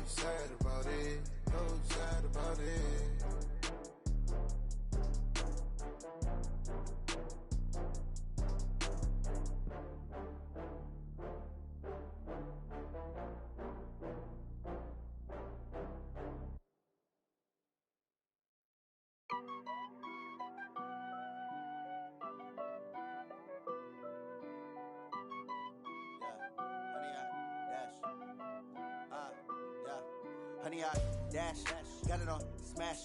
sad about it, so sad about it. Honey, I dash, got it on smash,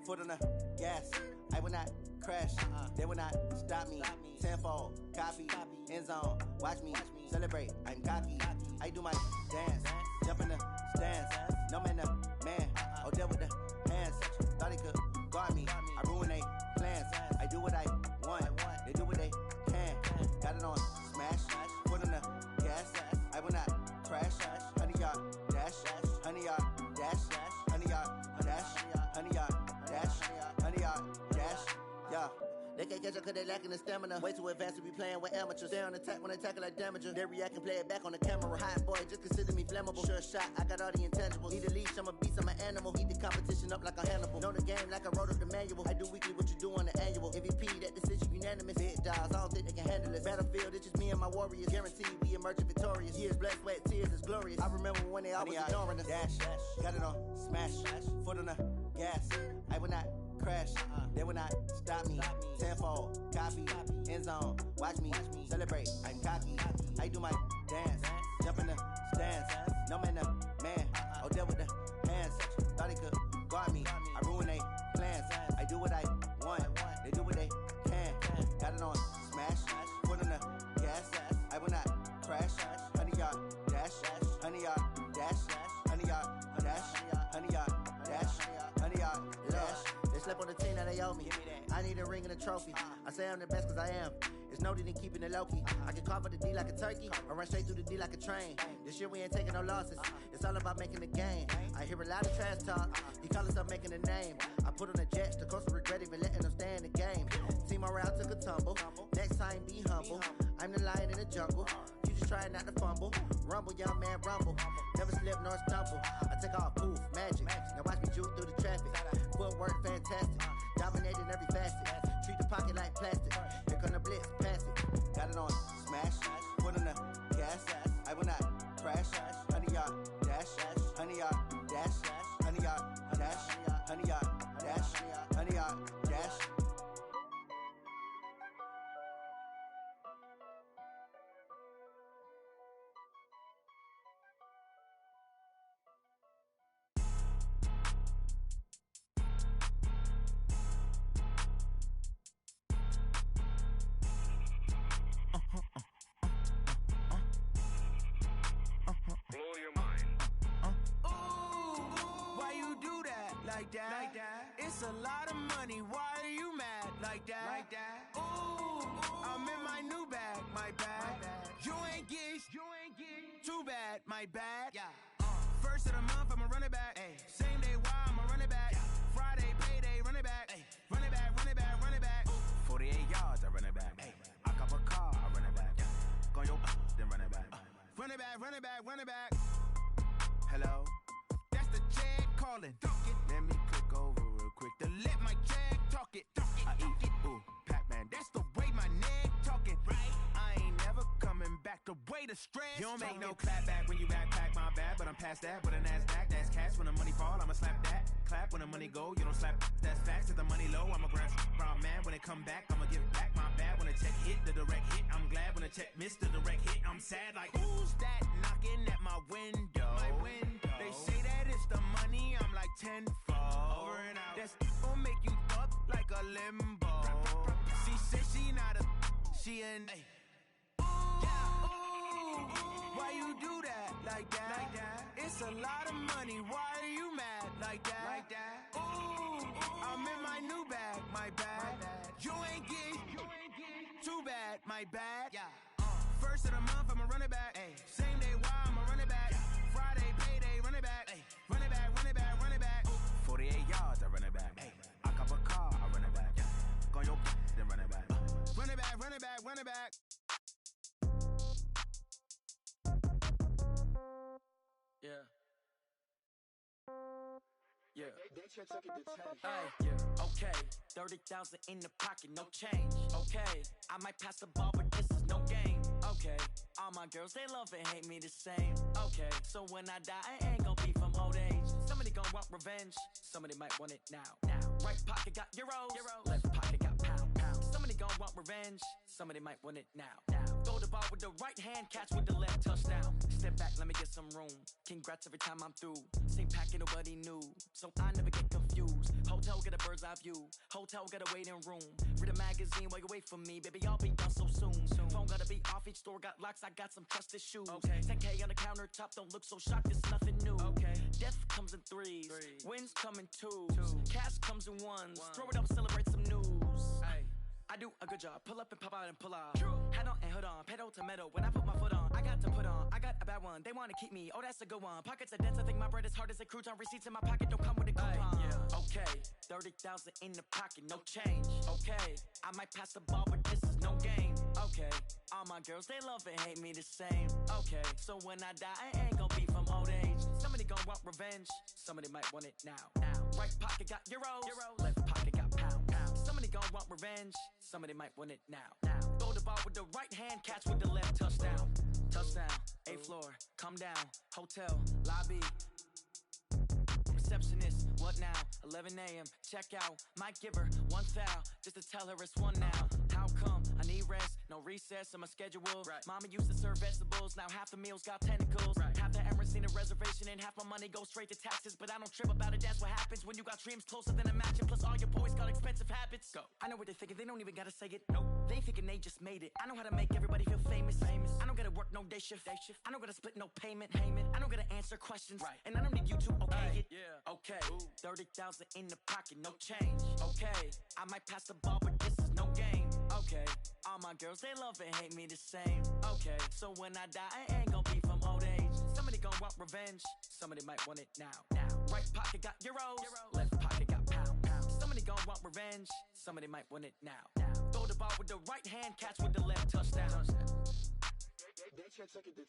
foot on the gas. I will not crash, they will not stop me. Tenfold, copy, end zone, watch me celebrate. I'm cocky, I do my dance, jump in the stands. No man, the man, oh, deal with the hands. Thought he could guard me, I ruin they plans. I do what I want, they do what they can. Got it on smash, foot on the gas. I will not crash, honey, y'all dash, honey, y'all dash, honey, y'all dash, honey, y'all dash, honey, y'all dash, yeah. They can't catch up cause they lacking the stamina. Way too advanced to be playing with amateurs. Stay on attack when they tackle like damager. They react and play it back on the camera. Hot boy, just consider me flammable. Sure shot, I got all the intangibles. Need a leash, I'm a beast, I'm an animal. Heat the competition up like a Hannibal. Know the game like I wrote up the manual. I do weekly what you do on the annual. MVP, that decision unanimous. Big dogs, I don't think they can handle it. Battlefield, it's just me and my warriors. Guaranteed we emerging victorious. Years, blood, sweat, tears, it's glorious. I remember when they always ignoring us. Dash, got it on smash, foot on the gas. I will not crash, they will not stop me. Tenfold, copy, end zone, watch me celebrate. I'm cocky, I do my dance, jump in the stands. No man, the man, oh, deal with the hands. Thought he could guard me, I ruin they plans. I do what I want, they do what they can. Got it on smash, foot on the gas. I will not crash, honey, y'all dash, honey, y'all dash, honey, y'all dash, honey, y'all dash, honey, y'all dash. They slept on the team that they owe me. I need a ring and a trophy. I say I'm the best cause I am. It's no need in keeping it low-key. I can carve up the D like a turkey or run straight through the D like a train. This year we ain't taking no losses. It's all about making the game. I hear a lot of trash talk. He call us up making a name. I put on the jets. The coast will regret even letting them stay in the game. Team morale took a tumble. Next time be humble. I'm the lion in the jungle. You just trying not to fumble. Rumble, young man, rumble. Never slip nor stumble. I take off, poof, magic. Now watch me juke through the traffic. Footwork fantastic. Dominating every facet. Treat the pocket like plastic. Here come the blitz, pass it. Got it on smash, foot on the gas. I will not crash, honey, y'all dash, honey, y'all dash, honey, y'all dash, honey, y'all dash, honey, y'all dash. Blow your mind. Why you do that? Like that? It's a lot of money. Why are you mad? Like that? Ooh, I'm in my new bag. My bad. You ain't get. Too bad. My bad. Yeah. First of the month, I'ma run it back. Ay. Same day, why I'ma run it back. Yeah. Friday, payday, run it back. Ay. Run it back, run it back, run it back. Ooh. 48 yards, I run it back. Ay. I cop a car, I run it back. Yeah. Go your then run it back. Run it back, run it back, run it back. Hello? That's the jag calling. Let me click over real quick to let my jag talk it. I eat it, ooh, Pac-Man. That's the way my neck talking. Right? I ain't never coming back the way the stress. You don't make no clap back when you backpack, my bad. But I'm past that with a NASDAQ. That's cash when the money fall, I'ma slap that. Clap when the money go, you don't slap. That's facts. If the money low, I'ma grab brown man. When it come back, I'ma give back my bad. When the check hit, the direct hit. I'm glad when the check missed the direct hit. I'm sad like, who's that knocking at my window? My window. They say that it's the money, I'm like tenfold. Over and out. That's gon' make you up like a limbo. She said she not a, she an. Ooh, why you do that? Like that? It's a lot of money, why are you mad? Like that? Ooh, I'm in my new bag, my bad. You ain't get. Too bad, my bad. Yeah. First of the month, I'ma run it back. Ay. Same day, why I'ma run it back. Yeah. Friday, payday, run it back. Ay. Run it back, run it back, run it back. Ooh. 48 yards, I run it back. Ay. I cop a car, I run it back. Yeah. Go your then run it back. Run it back, run it back, run it back. Yeah. Yeah. Hey, yeah. Okay, 30,000 in the pocket, no change. Okay, I might pass the ball, but this is no game. Okay, all my girls, they love and hate me the same. Okay, so when I die, I ain't gon' be from old age. Somebody gon' want revenge, somebody might want it now. Right pocket got euros, left pocket got pound. Somebody gon' want revenge, somebody might want it now. Throw the ball with the right hand, catch with the left, touchdown. Step back, let me get some room. Congrats every time I'm through. Same packet, nobody knew, so I never get confused. Hotel get a bird's eye view, hotel got a waiting room. Read a magazine while you wait for me, baby, I'll be done so soon. Phone gotta be off, each store got locks, I got some trusted shoes. 10K on the countertop, don't look so shocked, it's nothing new. Death comes in threes, wins come in twos. Cash comes in ones, throw it up, celebrate some news. I do a good job, pull up and pop out and pull out. Head on and hood on, pedal to metal. When I put my foot on, I got to put on. I got a bad one, they wanna keep me, oh that's a good one. Pockets are dense, I think my bread is hard as a crouton. Receipts in my pocket don't come with a coupon. Okay, 30,000 in the pocket, no change. Okay, I might pass the ball, but this is no game. Okay, all my girls, they love and hate me the same. Okay, so when I die, I ain't gon' be from old age. Somebody gon' want revenge, somebody might want it now. Right pocket got euros, left pocket got pound. Somebody gon' want revenge, somebody might want it now. Throw the ball with the right hand, catch with the left, touchdown. Touchdown, 8th floor, come down, hotel, lobby. Receptionist, what now? 11 a.m., check out. Might give her one foul, just to tell her it's one now. How come? I need rest, no recess in my schedule. Mama used to serve vegetables, now half the meals got tentacles. Half the Emirates need a reservation and half my money goes straight to taxes. But I don't trip about it, that's what happens when you got dreams closer than a matching. Plus all your boys got expensive habits. Go. I know what they're thinking, they don't even gotta say it. Nope. They thinking they just made it. I know how to make everybody feel famous. I don't gotta work no day shift. I don't gotta split no payment. I don't gotta answer questions. And I don't need you to okay it. Okay, 30,000 in the pocket, no change. Okay, I might pass the ball, but this is no game. Okay, all my girls, they love and hate me the same. Okay, so when I die, I ain't gon' be from old age. Somebody gon' want revenge, somebody might want it now. Right pocket got euros, left pocket got pound. Somebody gon' want revenge, somebody might want it now. Throw the ball with the right hand, catch with the left, touchdown. They can't take it to 10.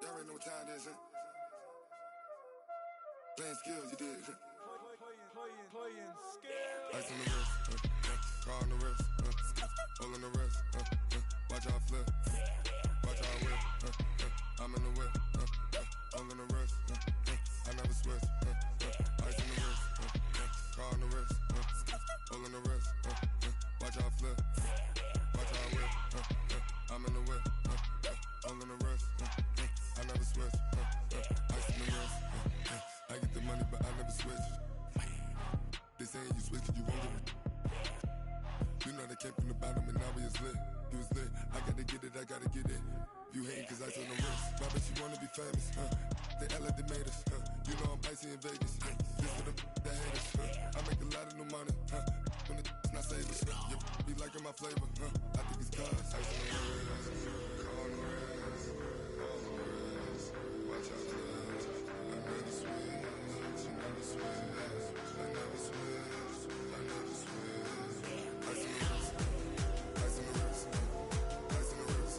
Y'all already know what time it is, huh? Playing skills, you did. Playing skills. Ice on the wrist, car on the wrist, hole in the wrist, watch out flip, watch out whip, I'm in the whip, hole in the wrist, I never switch, ice on the wrist, car on the wrist, hole in the wrist, watch out flip, watch out whip, I'm in the whip, hole in the wrist, I never switch, ice on the wrist, I get the money but I never switch. They saying you switch, you won't get it. You know they came from the bottom and now we is lit. You was lit, I gotta get it, I gotta get it. You hating cause I told them wrist. My bitch, you wanna be famous, They Ella, they made us, You know I'm icy in Vegas, This for the that hate us, I make a lot of new money, When the not save us, You be liking my flavor, I think it's cause ice on the wrist, on the wrist, on the wrist. Watch out, cuz I never switch, you never switch. I never switch, I never switch. Ice in the wrist, ice in the wrist, ice in the wrist, ice in the wrist, ice in the wrist,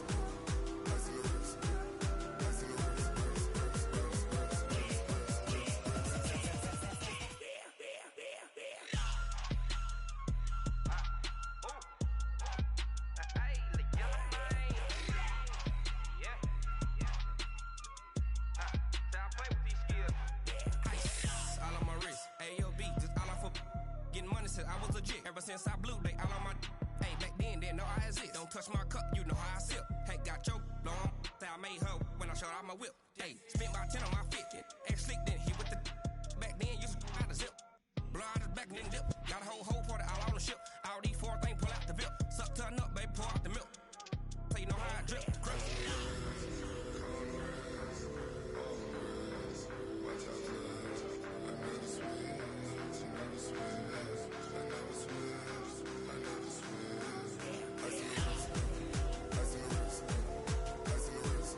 I was legit. Ever since I blew, they all on my. Hey, back then, didn't know I exist. Don't touch my cup, you know how I sip. Hey, got your long. I made her when I showed out my whip. Hey, spent about 10 on my fit. Ex-slick, then hit with the. Back then, used to out the zip. Blow out his back, then dip. Got a whole party all on the ship. All these 4 things pull out the bip. Suck to a nut, baby, pour out the milk. So you know how I drip. Crush. watch out, cuz I never switch, you never switch. I never switch, I never switch. Ice in the wrist, ice in the wrist, ice in the wrist.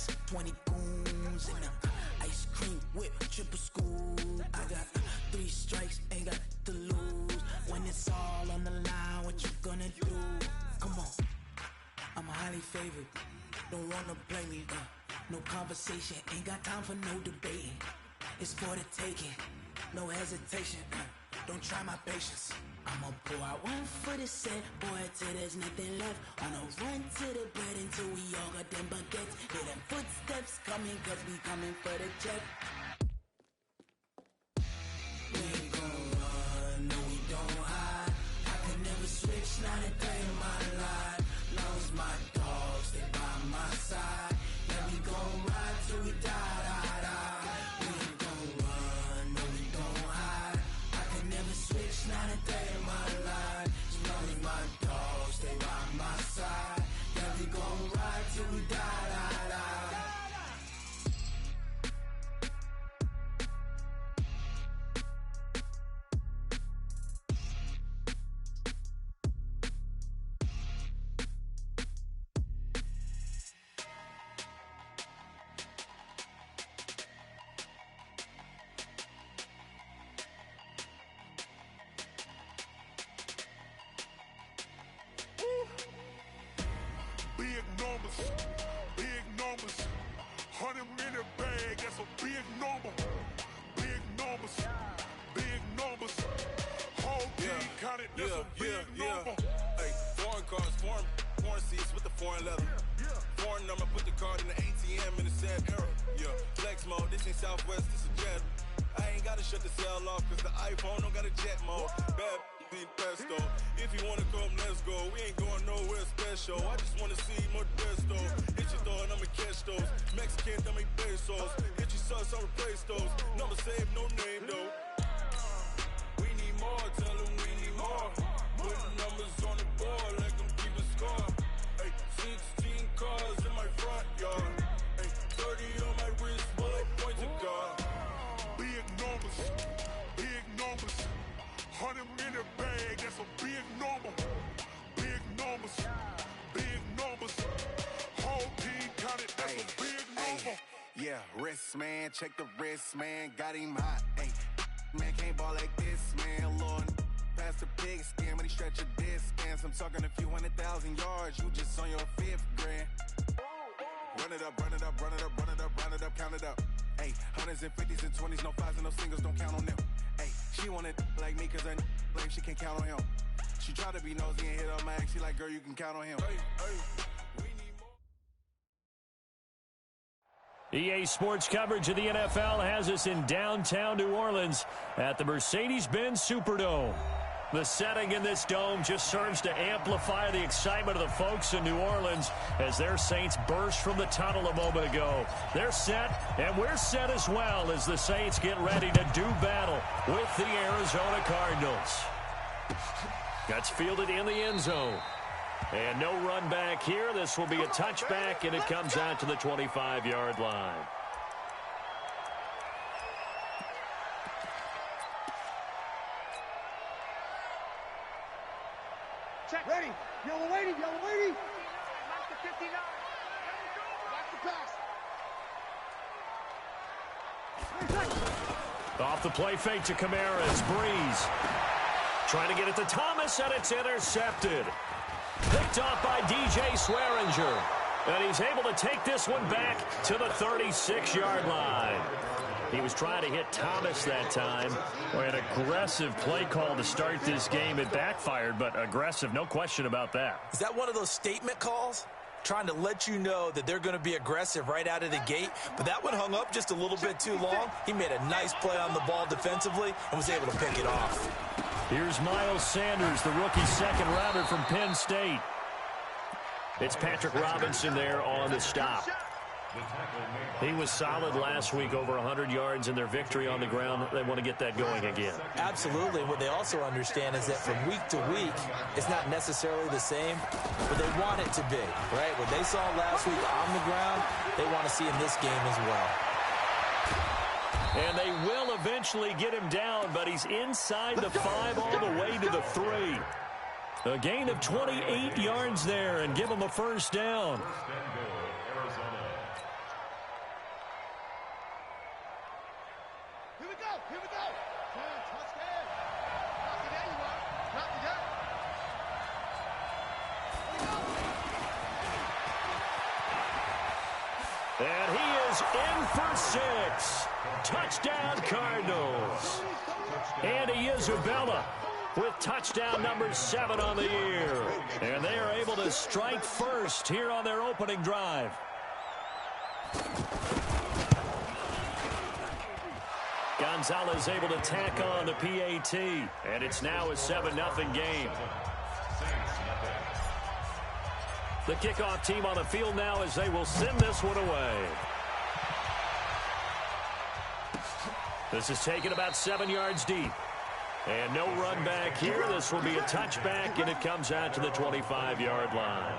ice, 20 goons in the ice cream whip, triple scoop. I got 3 strikes, ain't got to lose. When it's all on the line, what you gonna do? Come on, I'm highly favored. Don't wanna play me, no conversation, ain't got time for no debating. It's for the taking, no hesitation, don't try my patience. I'ma pour out one for the set, boy, till there's nothing left. On a run to the bread until we all got them baguettes. Hear them footsteps coming, cause we coming for the check. We ain't gon' run, no we don't hide. I can never switch, not a day in my life. Long as my dogs, they by my side. Yeah, we gon' ride till we die, die, die. We ain't gon' run, no we don't hide. I can never switch, not a day in my life. As long as my dogs, they by my side. Yeah, we gon' ride till we die, die, die. Big numbers, 100-minute bag, that's a big number. Big numbers, whole team counted, that's a big number. Hey, foreign cars, foreign seats with the foreign leather. Foreign number, put the card in the ATM in the sad era. Yeah, flex mode, this ain't Southwest, this a jet. I ain't gotta shut the cell off, cause the iPhone don't got a jet mode. Bad need pesto. If you wanna come, let's go. We ain't going nowhere special. I just wanna see more Modesto. Hit your thought, I'ma catch those. Mexican, I make pesos. Hit your sauce, I'll replace those. Number saved, no name though. We need more, tell them we need more. Putting numbers on the board, like I'm keeping score. Hey, 16 cars in my front yard. Hey, 30 on my wrist, bullet points of God. Big numbers, 100-minute bag, that's a big number. Big numbers, whole team counted, that's a big number. Yeah, wrist man, check the wrist man, got him hot. Ay, man can't ball like this, man. Lord, past the pig skin when he stretch a distance. I'm talking a few 100,000 yards, you just on your 5th grand. Run it up, run it up, run it up, run it up, run it up, count it up. Ay, 100s and 50s and 20s, no 5s and no singles, don't count on them. Ay, she wanted like me cause her blame, she can't count on him. She tried to be nosy and hit up my ex, she like, girl, you can count on him. EA Sports coverage of the NFL has us in downtown New Orleans at the Mercedes-Benz Superdome. The setting in this dome just serves to amplify the excitement of the folks in New Orleans as their Saints burst from the tunnel a moment ago. They're set, and we're set as well as the Saints get ready to do battle with the Arizona Cardinals. That's fielded in the end zone. And no run back here. This will be a touchback, and it comes out to the 25-yard line. Check. Ready. Yellow lady. Mark the 59. Watch the pass. Off the play fake to Kamara. It's Breeze. Trying to get it to Thomas, and it's intercepted. Picked off by DJ Swearinger. And he's able to take this one back to the 36-yard line. He was trying to hit Thomas that time. An aggressive play call to start this game. It backfired, but aggressive, no question about that. Is that one of those statement calls? Trying to let you know that they're going to be aggressive right out of the gate. But that one hung up just a little bit too long. He made a nice play on the ball defensively and was able to pick it off. Here's Miles Sanders, the rookie second rounder from Penn State. It's Patrick Robinson there on the stop. He was solid last week, over 100 yards in their victory on the ground. They want to get that going again. Absolutely. What they also understand is that from week to week, it's not necessarily the same, but they want it to be, right? What they saw last week on the ground, they want to see in this game as well. And they will eventually get him down, but he's inside the 5 all the way to the 3. A gain of 28 yards there and give him a first down. Here we go. Touchdown. Rocky, there you are. Rocky, there. And he is in for 6. Touchdown, Cardinals. Andy Isabella with touchdown number 7 on the year. And they are able to strike first here on their opening drive. Gonzalez able to tack on the PAT. And it's now a 7-0 game. The kickoff team on the field now as they will send this one away. This is taken about 7 yards deep. And no run back here. This will be a touchback, and it comes out to the 25-yard line.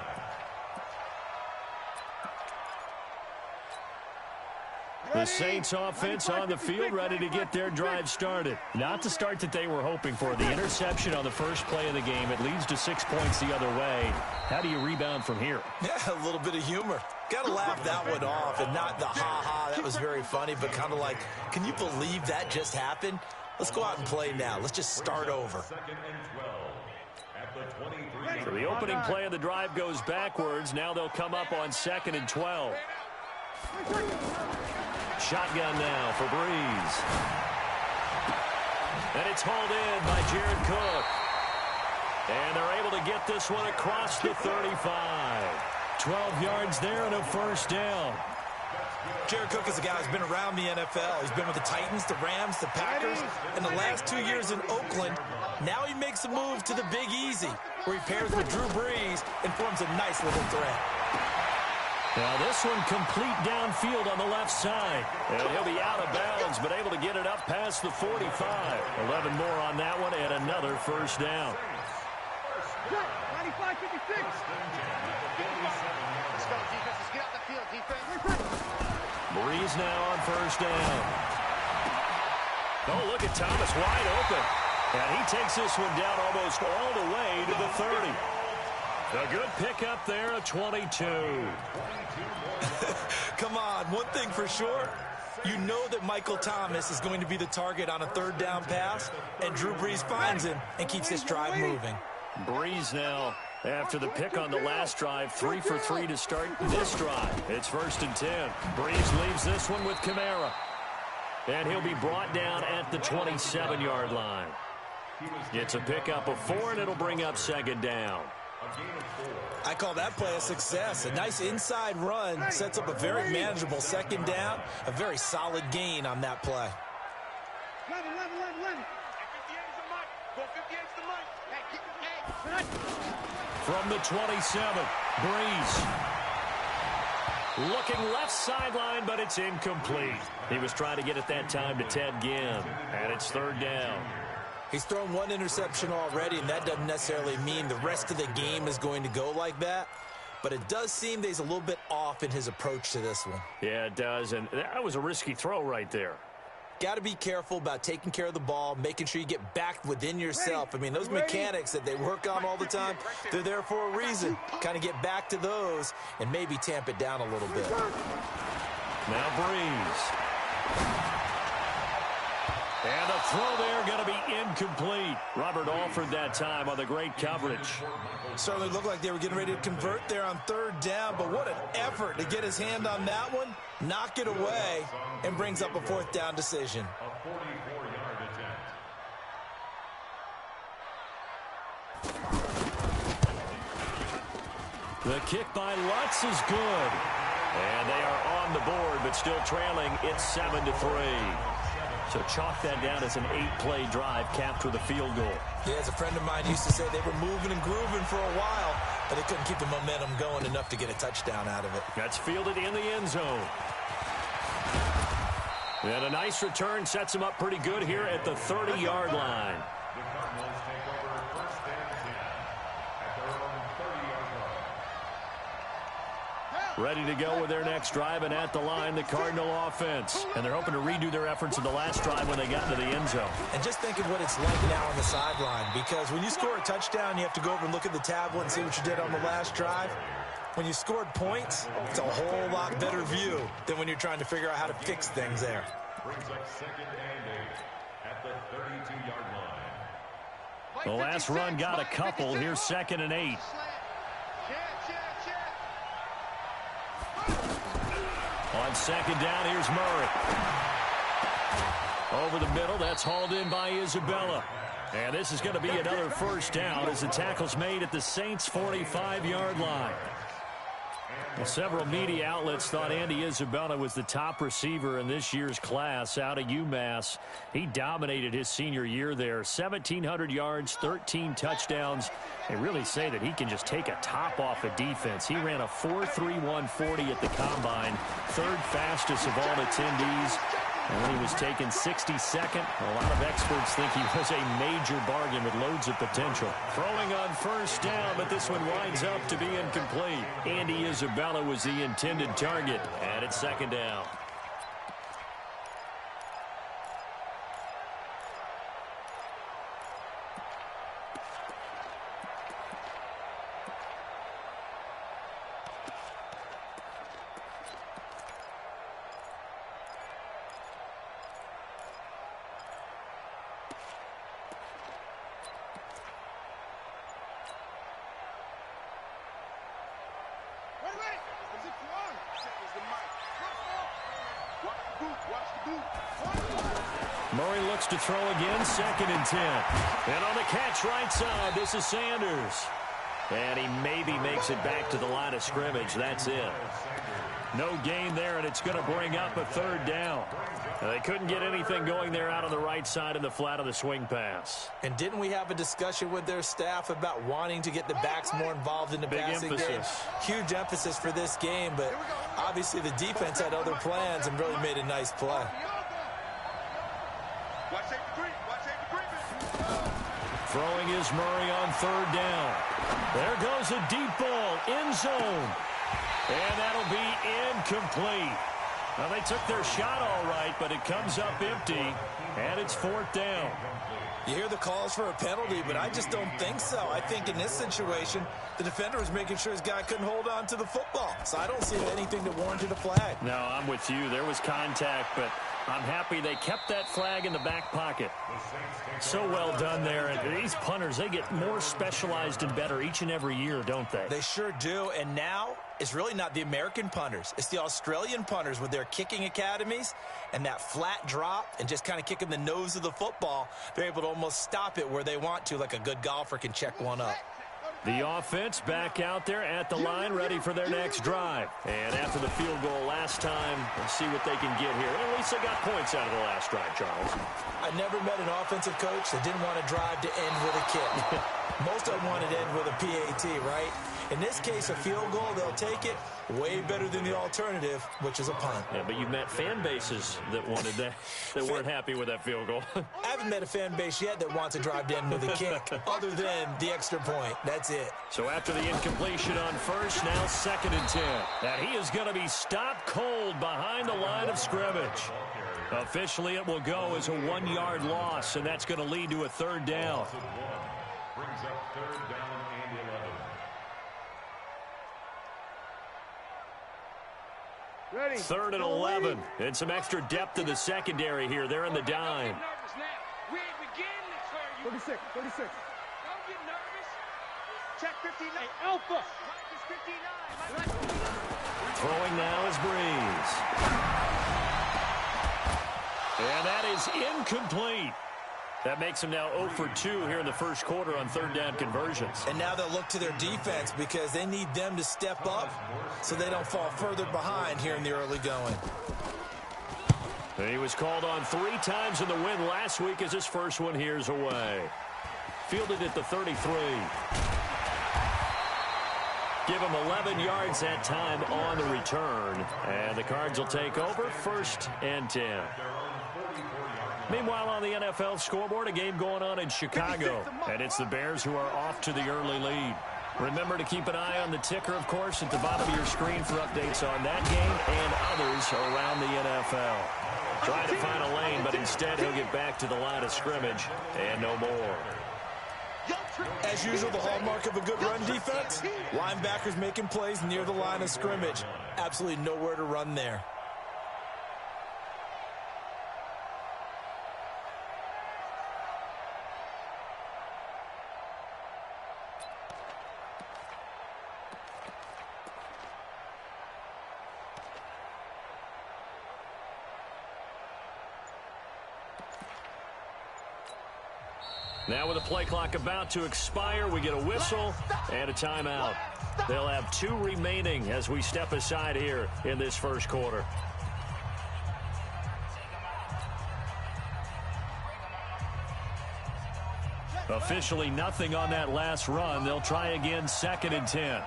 The Saints offense on the field ready to get their drive started. Not the start that they were hoping for. The interception on the first play of the game. It leads to 6 points the other way. How do you rebound from here? Yeah, a little bit of humor. Got to laugh that one off and not the ha-ha. That was very funny, but kind of like, can you believe that just happened? Let's go out and play now. Let's just start over. So the opening play of the drive goes backwards. Now they'll come up on 2nd and 12. Shotgun now for Breeze. And it's hauled in by Jared Cook. And they're able to get this one across the 35. 12 yards there and a first down. Jared Cook is a guy who's been around the NFL. He's been with the Titans, the Rams, the Packers, and the last 2 years in Oakland. Now he makes a move to the Big Easy, where he pairs with Drew Brees and forms a nice little threat. Now this one complete downfield on the left side. And he'll be out of bounds, but able to get it up past the 45. 11 more on that one and another first down. 95-56. Let's go, defense. Let's get out the field, defense. Breeze now on first down. Oh, look at Thomas wide open. And he takes this one down almost all the way to the 30. A good pickup there, a 22. Come on, one thing for sure. You know that Michael Thomas is going to be the target on a third down pass, and Drew Brees finds him and keeps this drive moving. Breeze now, after the pick on the last drive, 3 for 3 to start this drive. It's 1st and 10. Breeze leaves this one with Kamara. And he'll be brought down at the 27-yard line. It's a pickup of 4, and it'll bring up 2nd down. I call that play a success. A nice inside run sets up a very manageable 2nd down. A very solid gain on that play. 11. From the 27, Breeze. Looking left sideline, but it's incomplete. He was trying to get it that time to Ted Ginn, and it's 3rd down. He's thrown 1 interception already, and that doesn't necessarily mean the rest of the game is going to go like that. But it does seem that he's a little bit off in his approach to this one. Yeah, it does, and that was a risky throw right there. Got to be careful about taking care of the ball, making sure you get back within yourself. I mean, those mechanics that they work on all the time, they're there for a reason. Kind of get back to those and maybe tamp it down a little bit. Now Breeze. And the throw there going to be incomplete. Robert Alford that time on the great coverage. Certainly looked like they were getting ready to convert there on 3rd down, but what an effort to get his hand on that one, knock it away, and brings up a 4th down decision. The kick by Lutz is good. And they are on the board, but still trailing. It's 7-3. So chalk that down as an 8-play drive capped with a field goal. Yeah, as a friend of mine used to say, they were moving and grooving for a while, but they couldn't keep the momentum going enough to get a touchdown out of it. That's fielded in the end zone. And a nice return sets him up pretty good here at the 30-yard line. Ready to go with their next drive, and at the line, the Cardinal offense. And they're hoping to redo their efforts in the last drive when they got into the end zone. And just think of what it's like now on the sideline, because when you score a touchdown, you have to go over and look at the tablet and see what you did on the last drive. When you scored points, it's a whole lot better view than when you're trying to figure out how to fix things there. Brings up 2nd and 8. The last run got a couple. Here's 2nd and 8. On 2nd down, here's Murray. Over the middle, that's hauled in by Isabella. And this is going to be another first down as the tackle's made at the Saints' 45-yard line. Well, several media outlets thought Andy Isabella was the top receiver in this year's class out of UMass. He dominated his senior year there. 1,700 yards, 13 touchdowns. They really say that he can just take a top off a defense. He ran a 4.31 40 at the Combine, 3rd fastest of all attendees. And when he was taken 62nd, a lot of experts think he was a major bargain with loads of potential. Throwing on first down, but this one winds up to be incomplete. Andy Isabella was the intended target, and it's 2nd down. Murray looks to throw again, 2nd and 10. And on the catch right side, this is Sanders. And he maybe makes it back to the line of scrimmage. That's it. No gain there, and it's going to bring up a 3rd down. They couldn't get anything going there out on the right side in the flat of the swing pass. And didn't we have a discussion with their staff about wanting to get the backs more involved in the passing game? Huge emphasis for this game, but obviously the defense had other plans and really made a nice play. Throwing is Murray on 3rd down. There goes a deep ball, end zone. And that'll be incomplete. Well, they took their shot all right, but it comes up empty, and it's 4th down. You hear the calls for a penalty, but I just don't think so. I think in this situation, the defender was making sure his guy couldn't hold on to the football. So I don't see anything that warranted a flag. No, I'm with you. There was contact, but I'm happy they kept that flag in the back pocket. So well done there. And these punters, they get more specialized and better each and every year, don't they? They sure do. And now it's really not the American punters. It's the Australian punters with their kicking academies and that flat drop and just kind of kicking the nose of the football. They're able to almost stop it where they want to, like a good golfer can check one up. The offense back out there at the line, ready for their next drive. And after the field goal last time, let's see what they can get here. At least they got points out of the last drive, Charles. I never met an offensive coach that didn't want to drive to end with a kick. Most of them wanted to end with a PAT, right? In this case, a field goal, they'll take it. Way better than the alternative, which is a punt. Yeah, but you've met fan bases that wanted that, that weren't happy with that field goal. I haven't met a fan base yet that wants to drive to end with a kick, other than the extra point. That's it. So after the incompletion on first, now 2nd and 10. And he is going to be stopped cold behind the line of scrimmage. Officially, it will go as a 1-yard loss, and that's going to lead to a 3rd down. Brings up 3rd down and 11. Ready. 3rd and 11. And some extra depth to the secondary here. They're in the dime. We ain't beginning to 36. Don't get nervous. Check 59. Hey, Alpha. Minus 59. Throwing now is Breeze. And that is incomplete. That makes them now 0 for 2 here in the first quarter on 3rd down conversions. And now they'll look to their defense because they need them to step up so they don't fall further behind here in the early going. And he was called on 3 times in the win last week as his first one here's away. Fielded at the 33. Give him 11 yards that time on the return. And the Cards will take over 1st and 10. Meanwhile, on the NFL scoreboard, a game going on in Chicago. And it's the Bears who are off to the early lead. Remember to keep an eye on the ticker, of course, at the bottom of your screen for updates on that game and others around the NFL. Trying to find a lane, but instead he'll get back to the line of scrimmage and no more. As usual, the hallmark of a good run defense, linebackers making plays near the line of scrimmage. Absolutely nowhere to run there. Now with the play clock about to expire, we get a whistle and a timeout. They'll have 2 remaining as we step aside here in this first quarter. Officially nothing on that last run. They'll try again, 2nd and 10.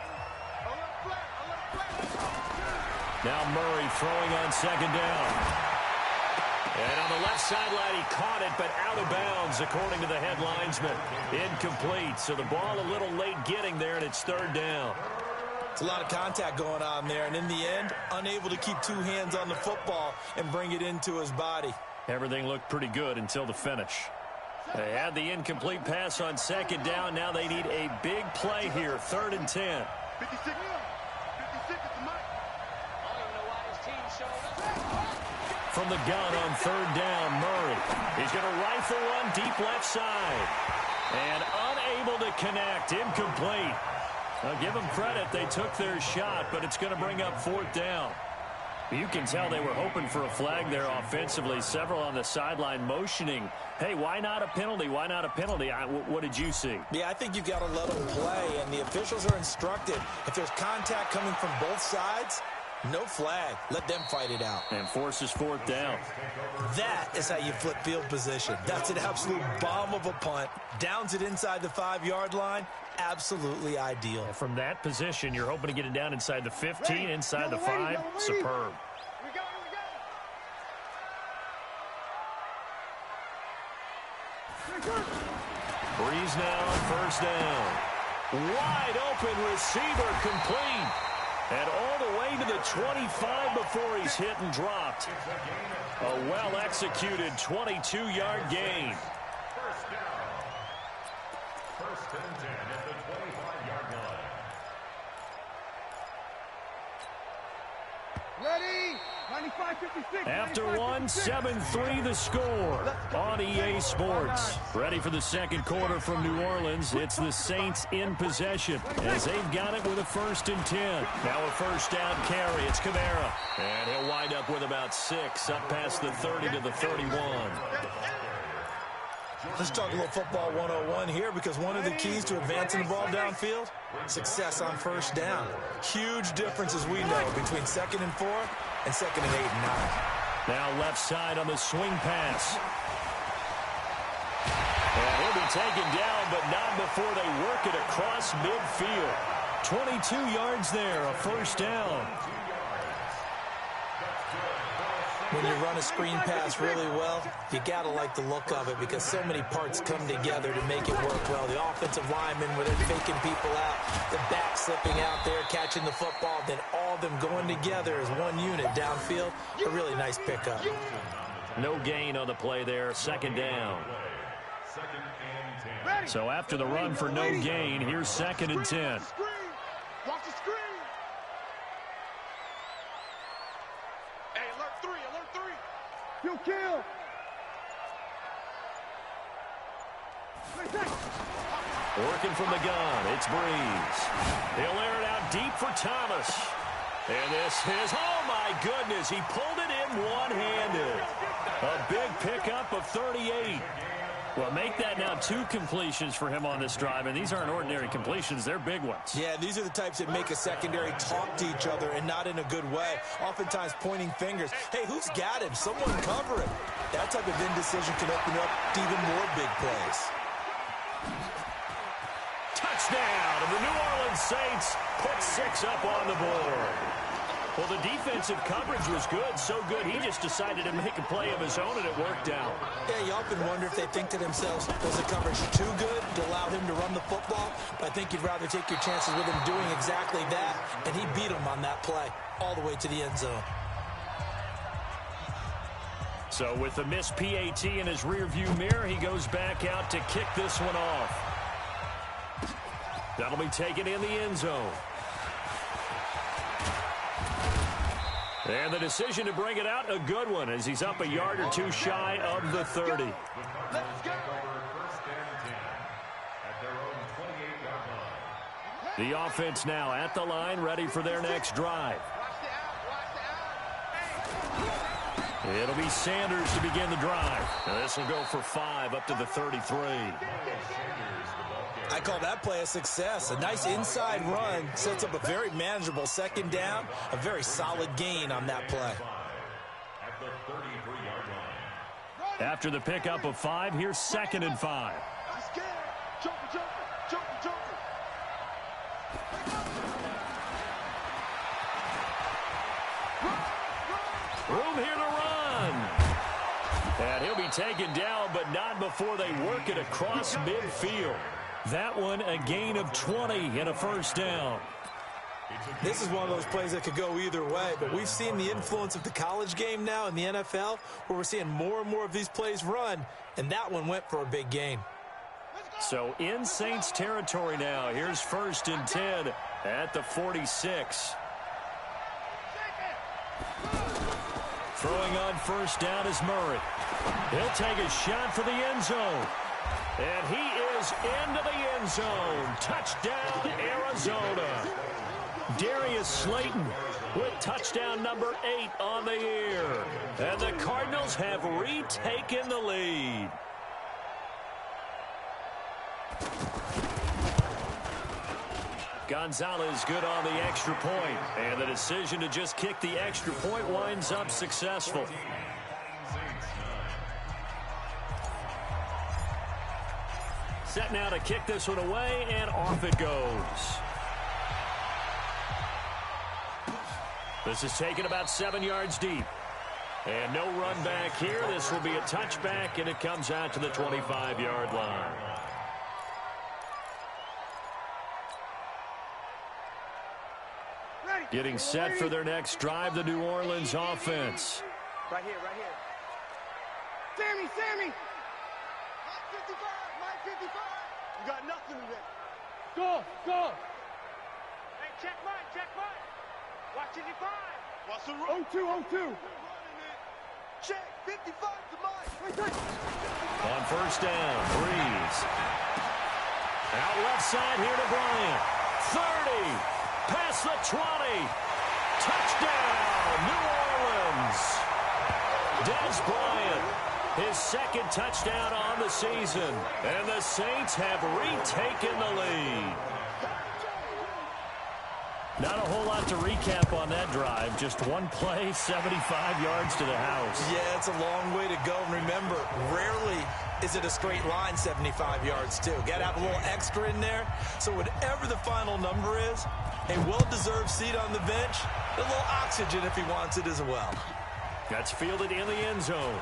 Now Murray throwing on 2nd down. And on the left sideline, he caught it, but out of bounds, according to the head linesman. Incomplete, so the ball a little late getting there, and it's 3rd down. It's a lot of contact going on there, and in the end, unable to keep 2 hands on the football and bring it into his body. Everything looked pretty good until the finish. They had the incomplete pass on 2nd down. Now they need a big play here, 3rd and 10. 56 is the mic. I don't even know why his team showed up. From the gun on 3rd down, Murray. He's going to rifle one deep left side. And unable to connect, incomplete. Now give them credit, they took their shot, but it's going to bring up 4th down. You can tell they were hoping for a flag there offensively. Several on the sideline motioning, hey, why not a penalty? Why not a penalty? What did you see? Yeah, I think you've got to let them play, and the officials are instructed. If there's contact coming from both sides, no flag. Let them fight it out. And forces 4th down. That is how you flip field position. That's an absolute bomb of a punt. Downs it inside the 5-yard line. Absolutely ideal. And from that position, you're hoping to get it down inside the 15, inside the 5. Superb. Breeze now on 1st down. Wide open receiver complete. And all the way to the 25 before he's hit and dropped. A well-executed 22-yard gain. First and 10 at the 25-yard line. Ready? 95-56. After 1, 7-3 the score on EA Sports. Ready for the 2nd quarter from New Orleans. It's the Saints in possession as they've got it with a 1st and 10. Now a 1st down carry. It's Kamara. And he'll wind up with about 6 up past the 30 to the 31. Let's talk a little football 101 here, because one of the keys to advancing the ball downfield, success on 1st down. Huge difference, as we know, between 2nd and 4 and 2nd and 8 and 9. Now left side on the swing pass. And he'll be taken down, but not before they work it across midfield. 22 yards there, a 1st down. When you run a screen pass really well, you got to like the look of it, because so many parts come together to make it work well. The offensive linemen, where they're faking people out, the back slipping out there, catching the football, then all of them going together as one unit downfield. A really nice pickup. No gain on the play there, 2nd down. So after the run for no gain, here's 2nd and 10. Watch the screen. Hey, alert 3, alert 3. Kill. Working from the gun, it's Breeze. He'll air it out deep for Thomas. And this is, oh my goodness, he pulled it in one-handed. A big pickup of 38. Well, make that now 2 completions for him on this drive, and these aren't ordinary completions, they're big ones. Yeah, these are the types that make a secondary talk to each other, and not in a good way. Oftentimes pointing fingers. Hey, who's got him? Someone cover him. That type of indecision can open up to even more big plays. Touchdown, and the New Orleans Saints put 6 up on the board. Well, the defensive coverage was good, so good he just decided to make a play of his own, and it worked out. Yeah, you often wonder if they think to themselves, was the coverage too good to allow him to run the football? But I think you'd rather take your chances with him doing exactly that, and he beat him on that play all the way to the end zone. So with the missed PAT in his rearview mirror, he goes back out to kick this one off. That'll be taken in the end zone. And the decision to bring it out, a good one, as he's up a yard or 2 shy of the 30. Let's go. The offense now at the line, ready for their next drive. It'll be Sanders to begin the drive. And this will go for 5 up to the 33. I call that play a success. A nice inside run sets up a very manageable second down. A very solid gain on that play. After the pickup of 5, here's 2nd and 5. Room here to run. And he'll be taken down, but not before they work it across midfield. That one a gain of 20 and a first down. This is one of those plays that could go either way, but we've seen the influence of the college game now in the NFL, where we're seeing more and more of these plays run, and that one went for a big gain. So in Saints territory now. Here's 1st and 10 at the 46. Throwing on first down is Murray. He'll take a shot for the end zone. And he is into the end zone. Touchdown, Arizona. Darius Slayton with touchdown number 8 on the year. And the Cardinals have retaken the lead. Gonzalez good on the extra point. And the decision to just kick the extra point winds up successful. Set now to kick this one away, and off it goes. This is taken about 7 yards deep. And no run back here. This will be a touchback, and it comes out to the 25-yard line. Getting set for their next drive, the New Orleans offense. Right here, right here. Sammy! Mike 55! You got nothing today. Go! Hey, check Mike! Watch 55! Watch the road. 0-2. Check, 55 to Mike. On first down, Breeze. Out left side here to Bryant. 30. Past the 20. Touchdown, New Orleans. Dez Bryant, his 2nd touchdown on the season. And the Saints have retaken the lead. Not a whole lot to recap on that drive. Just one play, 75 yards to the house. Yeah, it's a long way to go. And remember, rarely is it a straight line 75 yards, too. Got to have a little extra in there. So whatever the final number is, a well-deserved seat on the bench, a little oxygen if he wants it as well. That's fielded in the end zone.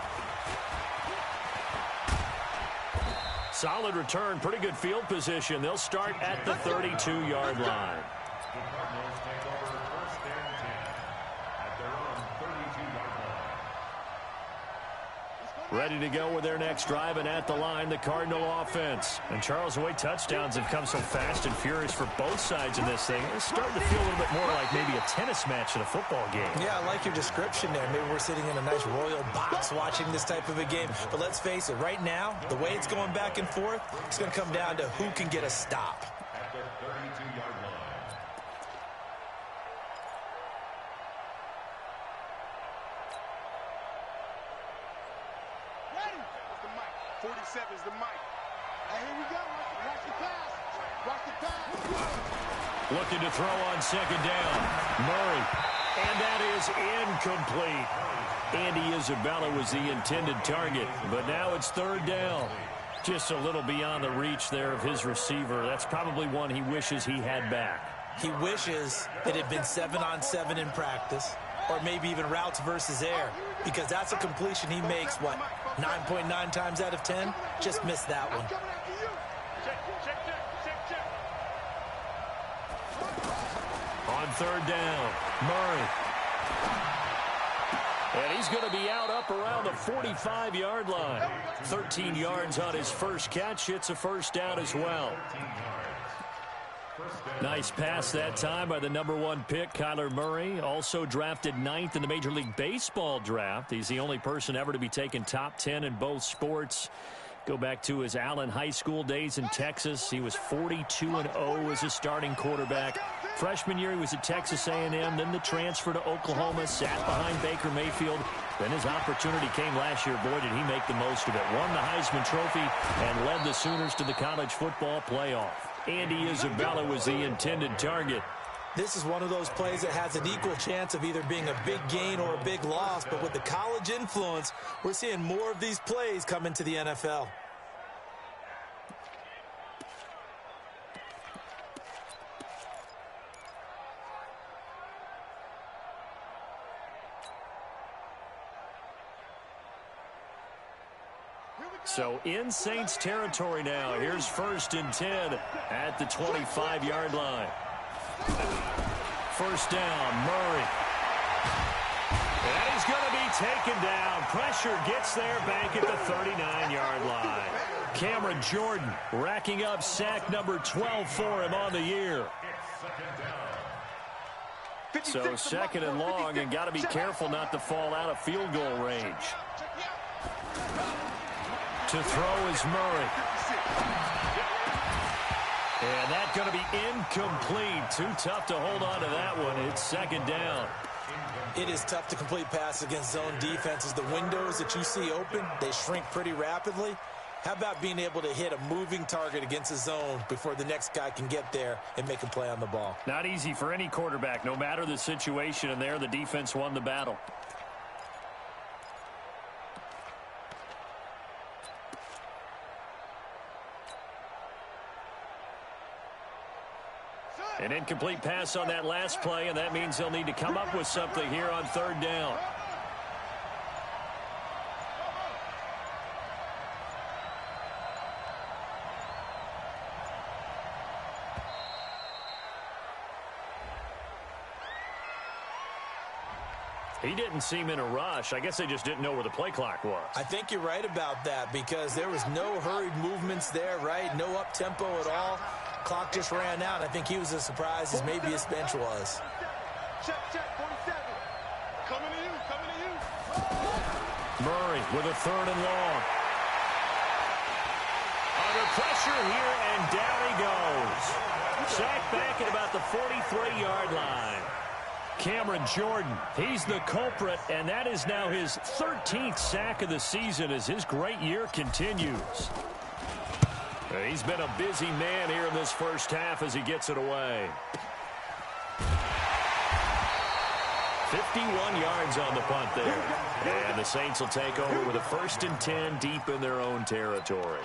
Solid return, pretty good field position. They'll start at the 32-yard line. The Cardinals take over 1st and 10 at their own 32-yard line. Ready to go with their next drive, and at the line, the Cardinal offense. And Charles, the way touchdowns have come so fast and furious for both sides in this thing, it's starting to feel a little bit more like maybe a tennis match in a football game. Yeah, I like your description there. Maybe we're sitting in a nice royal box watching this type of a game. But let's face it, right now, the way it's going back and forth, it's going to come down to who can get a stop. At the 32-yard line. Ready? It's the mic. 47 is the mic. Hey, here we go. Watch the pass. Watch the pass. Looking to throw on 2nd down. Murray. And that is incomplete. Andy Isabella was the intended target, but now it's 3rd down. Just a little beyond the reach there of his receiver. That's probably one he wishes he had back. He wishes it had been 7-on-7 in practice, or maybe even routes versus air, because that's a completion he makes, 9.9 times out of 10? Just missed that one. Check. On 3rd down, Murray. And he's going to be out up around the 45-yard line. 13 yards on his first catch. It's a first down as well. Nice pass that time by the number 1 pick, Kyler Murray. Also drafted 9th in the Major League Baseball draft. He's the only person ever to be taken top 10 in both sports. Go back to his Allen High School days in Texas. He was 42-0 as a starting quarterback. Freshman year, he was at Texas A&M. Then the transfer to Oklahoma, sat behind Baker Mayfield. Then his opportunity came last year. Boy, did he make the most of it. Won the Heisman Trophy and led the Sooners to the college football playoff. Andy Isabella was the intended target. This is one of those plays that has an equal chance of either being a big gain or a big loss. But with the college influence, we're seeing more of these plays come into the NFL. So in Saints territory now. Here's 1st and 10 at the 25-yard line. First down, Murray. And he's going to be taken down. Pressure gets there back at the 39-yard line. Cameron Jordan racking up sack number 12 for him on the year. So 2nd and long, and got to be careful not to fall out of field goal range. To throw is Murray. And that's going to be incomplete. Too tough to hold on to that one. It's 2nd down. It is tough to complete passes against zone defenses. The windows that you see open, they shrink pretty rapidly. How about being able to hit a moving target against a zone before the next guy can get there and make a play on the ball? Not easy for any quarterback, no matter the situation. And there, the defense won the battle. An incomplete pass on that last play, and that means they'll need to come up with something here on 3rd down. He didn't seem in a rush. I guess they just didn't know where the play clock was. I think you're right about that because there was no hurried movements there, right? No up-tempo at all. Clock just ran out. I think he was as surprised as maybe his bench was. Check, 47. Coming to you, coming to you. Murray with a 3rd and long. Under pressure here, and down he goes. Sacked back at about the 43-yard line. Cameron Jordan, he's the culprit, and that is now his 13th sack of the season as his great year continues. He's been a busy man here in this first half as he gets it away. 51 yards on the punt there. And the Saints will take over with a 1st and 10 deep in their own territory.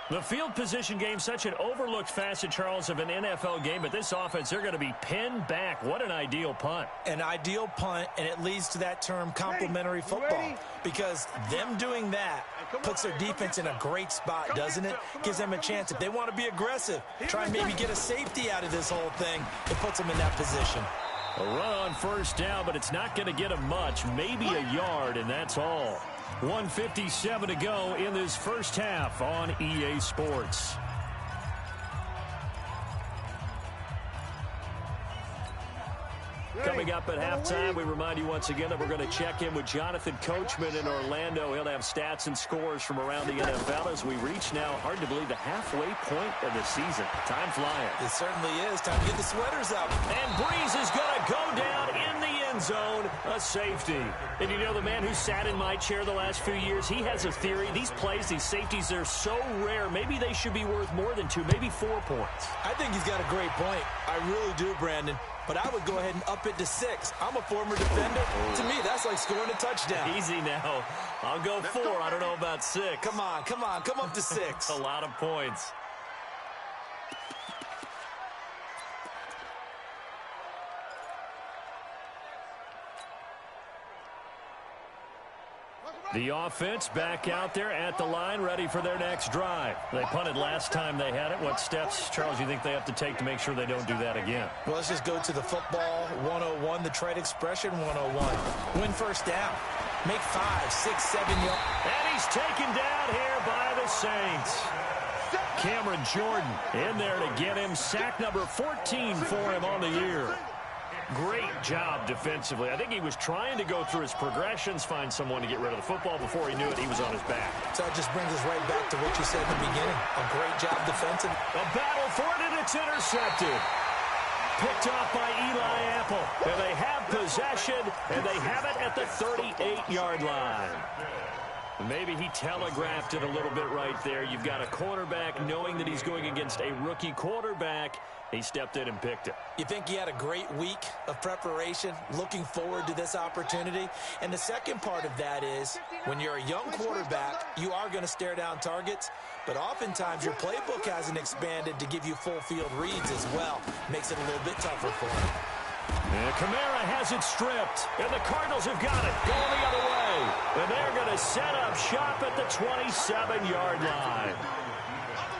The field position game, such an overlooked facet, Charles, of an NFL game, but this offense, they're going to be pinned back. What an ideal punt. An ideal punt, and it leads to that term complementary football, because them doing that puts their defense in a great spot, doesn't it? Gives them a chance. If they want to be aggressive, try and maybe get a safety out of this whole thing, it puts them in that position. A run on 1st down, but it's not going to get them much, maybe a yard, and that's all. 1:57 to go in this first half on EA Sports. Coming up at halftime, we remind you once again that we're going to check in with Jonathan Coachman in Orlando. He'll have stats and scores from around the NFL as we reach now, hard to believe, the halfway point of the season. Time flying. It certainly is. Time to get the sweaters out. And Breeze is going to go down in the end zone, a safety. And you know, the man who sat in my chair the last few years, he has a theory. These plays, these safeties, they're so rare. Maybe they should be worth more than 2, maybe 4 points. I think he's got a great point. I really do, Brandon. But I would go ahead and up it to 6. I'm a former defender. To me, that's like scoring a touchdown. Easy now. I'll go 4. I don't know about 6. Come on. Come up to 6. A lot of points. The offense back out there at the line, ready for their next drive. They punted last time they had it. What steps, Charles, you think they have to take to make sure they don't do that again? Well, let's just go to the football 101, the trade expression 101. Win 1st down. Make 5, 6, 7 yards. And he's taken down here by the Saints. Cameron Jordan in there to get him. Sack number 14 for him on the year. Great job defensively. I think he was trying to go through his progressions, find someone to get rid of the football. Before he knew it, he was on his back. So that just brings us right back to what you said in the beginning. A great job defensive. A battle for it, and it's intercepted. Picked off by Eli Apple. And they have possession, and they have it at the 38-yard line. Maybe he telegraphed it a little bit right there. You've got a quarterback knowing that he's going against a rookie quarterback. He stepped in and picked it. You think he had a great week of preparation, looking forward to this opportunity? And the second part of that is, when you're a young quarterback, you are going to stare down targets, but oftentimes your playbook hasn't expanded to give you full field reads as well. Makes it a little bit tougher for him. And Kamara has it stripped, and the Cardinals have got it going the other way. And they're going to set up shop at the 27-yard line.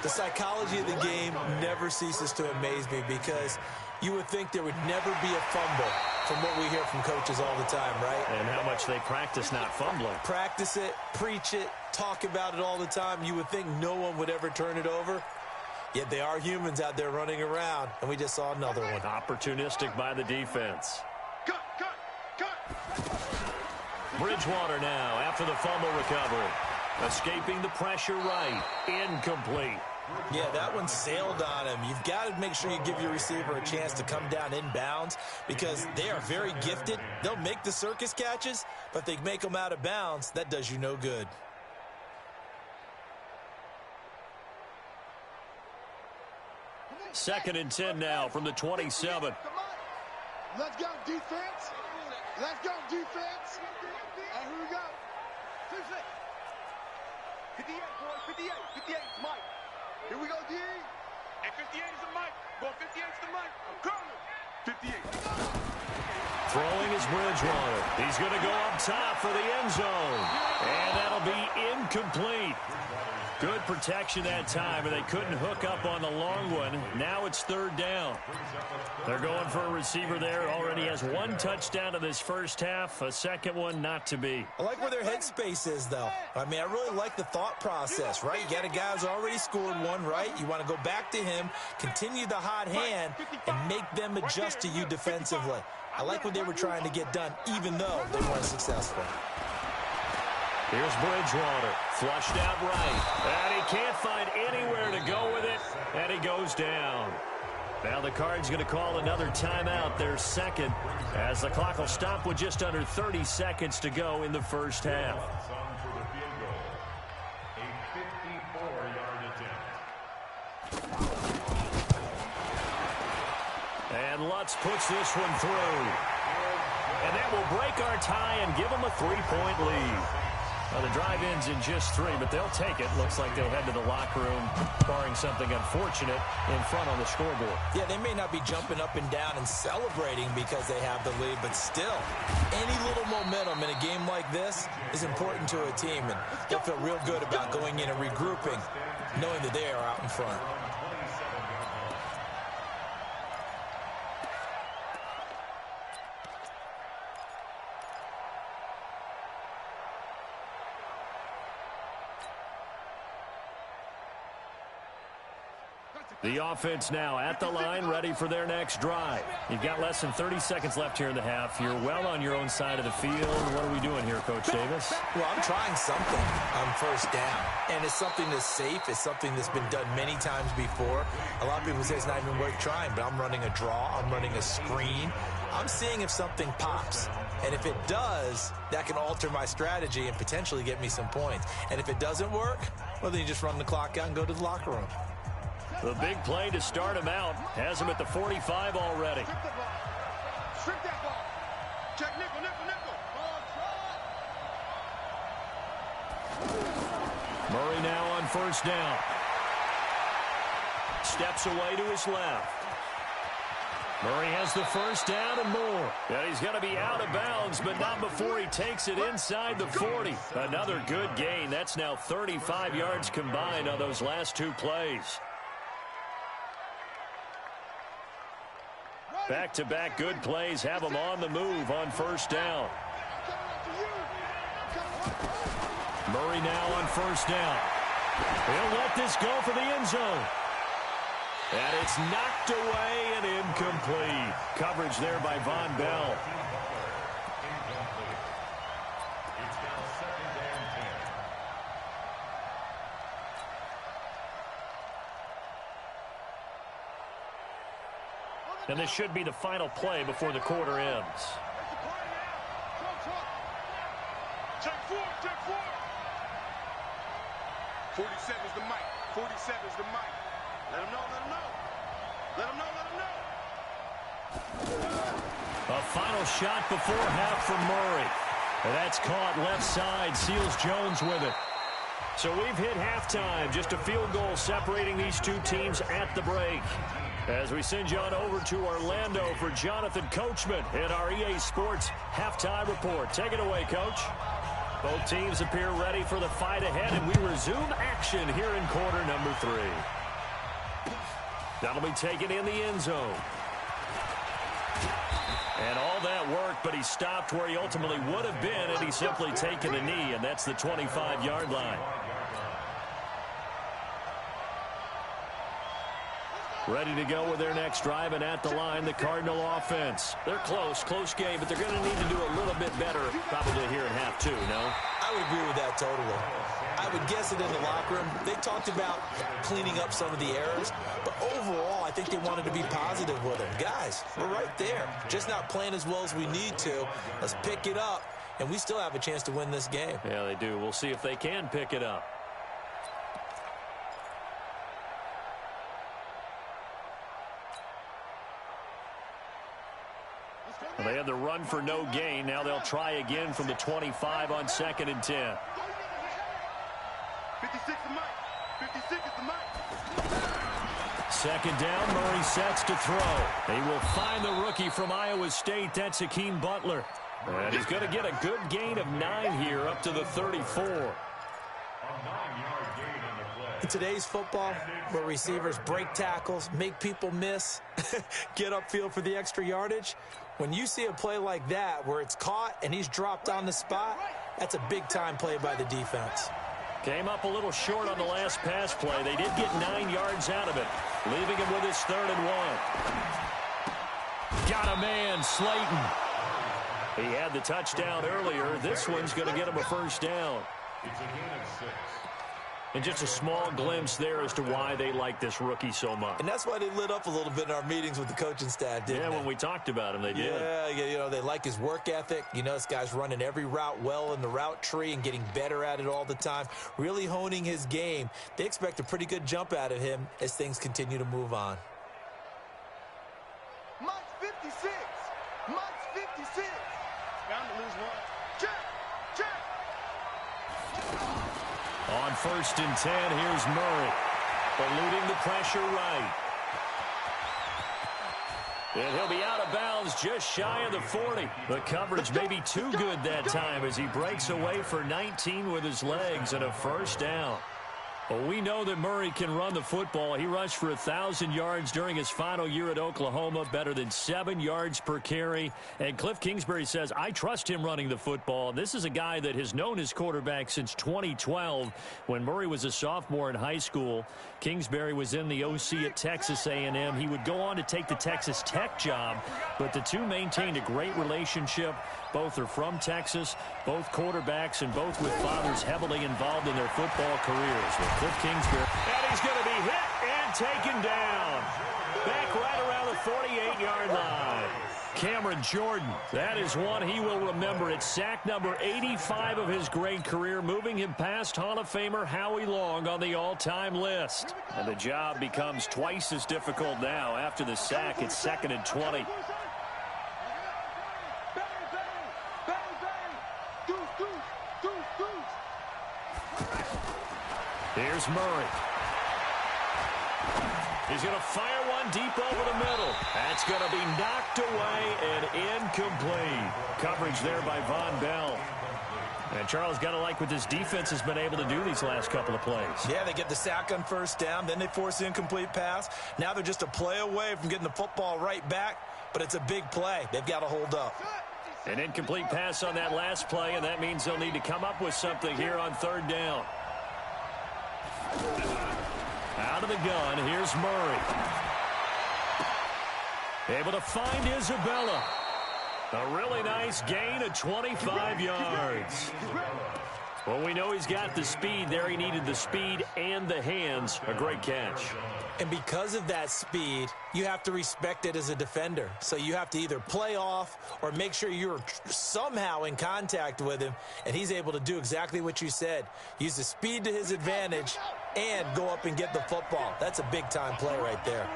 The psychology of the game never ceases to amaze me, because you would think there would never be a fumble from what we hear from coaches all the time, right? And how much they practice not fumbling. Practice it, preach it, talk about it all the time. You would think no one would ever turn it over. Yet they are humans out there running around, and we just saw another one. Opportunistic by the defense. Bridgewater now after the fumble recovery. Escaping the pressure right. Incomplete. Yeah, that one sailed on him. You've got to make sure you give your receiver a chance to come down inbounds, because they are very gifted. They'll make the circus catches, but if they make them out of bounds, that does you no good. Second and 10 now from the 27. Let's go, defense. Let's go, defense. And here we go. 58, boys, 58. 58 is Mike. Here we go, D. And 58 is the Mike. Boy, 58 is the Mike. I'm coming. 58. Throwing is Bridgewater. He's going to go up top for the end zone. And that'll be incomplete. Good protection that time, and they couldn't hook up on the long one. Now it's third down. They're going for a receiver there. Already has one touchdown in this first half. A second one not to be. I like where their headspace is, though. I mean, I really like the thought process, right? You got a guy who's already scored one, right? You want to go back to him, continue the hot hand, and make them adjust to you defensively. I like what they were trying to get done, even though they weren't successful. Here's Bridgewater, flushed out right, and he can't find anywhere to go with it, and he goes down. Now the Cards going to call another timeout, their second, as the clock will stop with just under 30 seconds to go in the first half. A 54-yard attempt. And Lutz puts this one through. And that will break our tie and give them a 3-point lead. Well, the drive ends in just 3, but they'll take it. Looks like they'll head to the locker room, barring something unfortunate, in front on the scoreboard. Yeah, they may not be jumping up and down and celebrating because they have the lead, but still, any little momentum in a game like this is important to a team, and they'll feel real good about going in and regrouping, knowing that they are out in front. The offense now at the line, ready for their next drive. You've got less than 30 seconds left here in the half. You're well on your own side of the field. What are we doing here, Coach Davis? Well, I'm trying something on first down, and it's something that's safe. It's something that's been done many times before. A lot of people say it's not even worth trying, but I'm running a draw. I'm running a screen. I'm seeing if something pops. And if it does, that can alter my strategy and potentially get me some points. And if it doesn't work, well, then you just run the clock out and go to the locker room. The big play to start him out has him at the 45 already. Strip that ball. Check nickel, nickel, nickel. Murray now on first down. Steps away to his left. Murray has the first down and more. And he's going to be out of bounds, but not before he takes it inside the 40. Another good gain. That's now 35 yards combined on those last two plays. Back-to-back good plays have him on the move on first down. Murray now on first down. He'll let this go for the end zone. And it's knocked away and incomplete. Coverage there by Von Bell. It's now 2nd and 10. And this should be the final play before the quarter ends. Check four. 47's the mic. 47's the mic. Let him know. A final shot before half from Murray. And that's caught left side. Seals Jones with it. So we've hit halftime. Just a field goal separating these two teams at the break. As we send you on over to Orlando for Jonathan Coachman in our EA Sports Halftime Report. Take it away, Coach. Both teams appear ready for the fight ahead, and we resume action here in quarter number 3. That'll be taken in the end zone. And all that work, but he stopped where he ultimately would have been had he simply taken a knee, and that's the 25-yard line. Ready to go with their next drive, and at the line, the Cardinal offense. They're close game, but they're going to need to do a little bit better probably here in half 2, no? I would agree with that totally. I would guess it in the locker room. They talked about cleaning up some of the errors, but overall, I think they wanted to be positive with them. Guys, we're right there. Just not playing as well as we need to. Let's pick it up, and we still have a chance to win this game. Yeah, they do. We'll see if they can pick it up. Well, they had the run for no gain. Now they'll try again from the 25 on 2nd and 10. 56 is Mike. 56 is the mic. 2nd down, Murray sets to throw. He will find the rookie from Iowa State. That's Hakeem Butler. And he's going to get a good gain of 9 here up to the 34. A 9-yard gain on the play. In today's football, where receivers break tackles, make people miss, get upfield for the extra yardage, when you see a play like that where it's caught and he's dropped on the spot, that's a big-time play by the defense. Came up a little short on the last pass play. They did get 9 yards out of it, leaving him with his 3rd and 1. Got a man, Slayton. He had the touchdown earlier. This one's going to get him a 1st down. It's a gain of 6. And just a small glimpse there as to why they like this rookie so much. And that's why they lit up a little bit in our meetings with the coaching staff, didn't they? Yeah, when we talked about him, they did. Yeah, you know, they like his work ethic. You know, this guy's running every route well in the route tree and getting better at it all the time, really honing his game. They expect a pretty good jump out of him as things continue to move on. Mike's 56. Mike's 56. Bound to lose one. Check. On 1st and 10, here's Murray, eluding the pressure right. And he'll be out of bounds just shy of the 40. The coverage may be too good that time as he breaks away for 19 with his legs and a 1st down. Well, we know that Murray can run the football. He rushed for 1,000 yards during his final year at Oklahoma, better than 7 yards per carry. And Cliff Kingsbury says, I trust him running the football. This is a guy that has known his quarterback since 2012 when Murray was a sophomore in high school. Kingsbury was in the OC at Texas A&M. He would go on to take the Texas Tech job, but the two maintained a great relationship. Both are from Texas, both quarterbacks, and both with fathers heavily involved in their football careers. With Cliff Kingsbury, and he's going to be hit and taken down. Back right around the 48-yard line. Cameron Jordan, that is one he will remember. It's sack number 85 of his great career, moving him past Hall of Famer Howie Long on the all-time list. And the job becomes twice as difficult now. After the sack, it's 2nd and 20. Here's Murray. He's going to fire one deep over the middle. That's going to be knocked away and incomplete. Coverage there by Von Bell. And Charles, got to like what this defense has been able to do these last couple of plays. Yeah, they get the sack on 1st down, then they force the incomplete pass. Now they're just a play away from getting the football right back, but it's a big play. They've got to hold up. An incomplete pass on that last play, and that means they'll need to come up with something here on 3rd down. Out Out of the gun, here's Murray. Able to find Isabella. A really nice gain of 25 yards. Well, we know he's got the speed there. He needed the speed and the hands. A great catch. And because of that speed, you have to respect it as a defender. So you have to either play off or make sure you're somehow in contact with him, and he's able to do exactly what you said. Use the speed to his advantage and go up and get the football. That's a big-time play right there.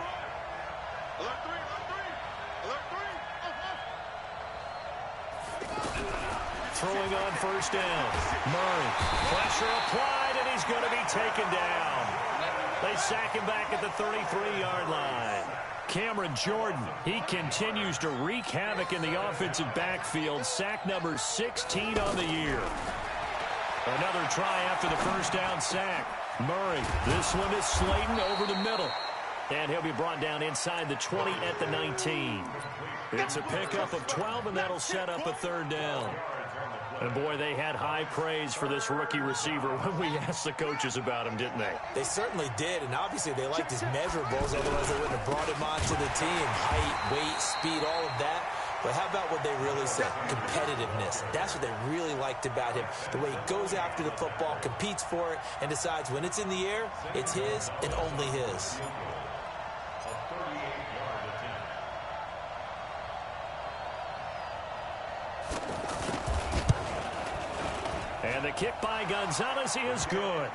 Throwing on first down. Murray. Pressure applied, and he's going to be taken down. They sack him back at the 33-yard line. Cameron Jordan, he continues to wreak havoc in the offensive backfield. Sack number 16 on the year. Another try after the first down sack. Murray, this one is Slayton over the middle. And he'll be brought down inside the 20 at the 19. It's a pickup of 12, and that'll set up a third down. And, boy, they had high praise for this rookie receiver when we asked the coaches about him, didn't they? They certainly did, and obviously they liked his measurables, otherwise they wouldn't have brought him onto the team. Height, weight, speed, all of that. But how about what they really said? Competitiveness. That's what they really liked about him. The way he goes after the football, competes for it, and decides when it's in the air, it's his and only his. And the kick by Gonzalez is good.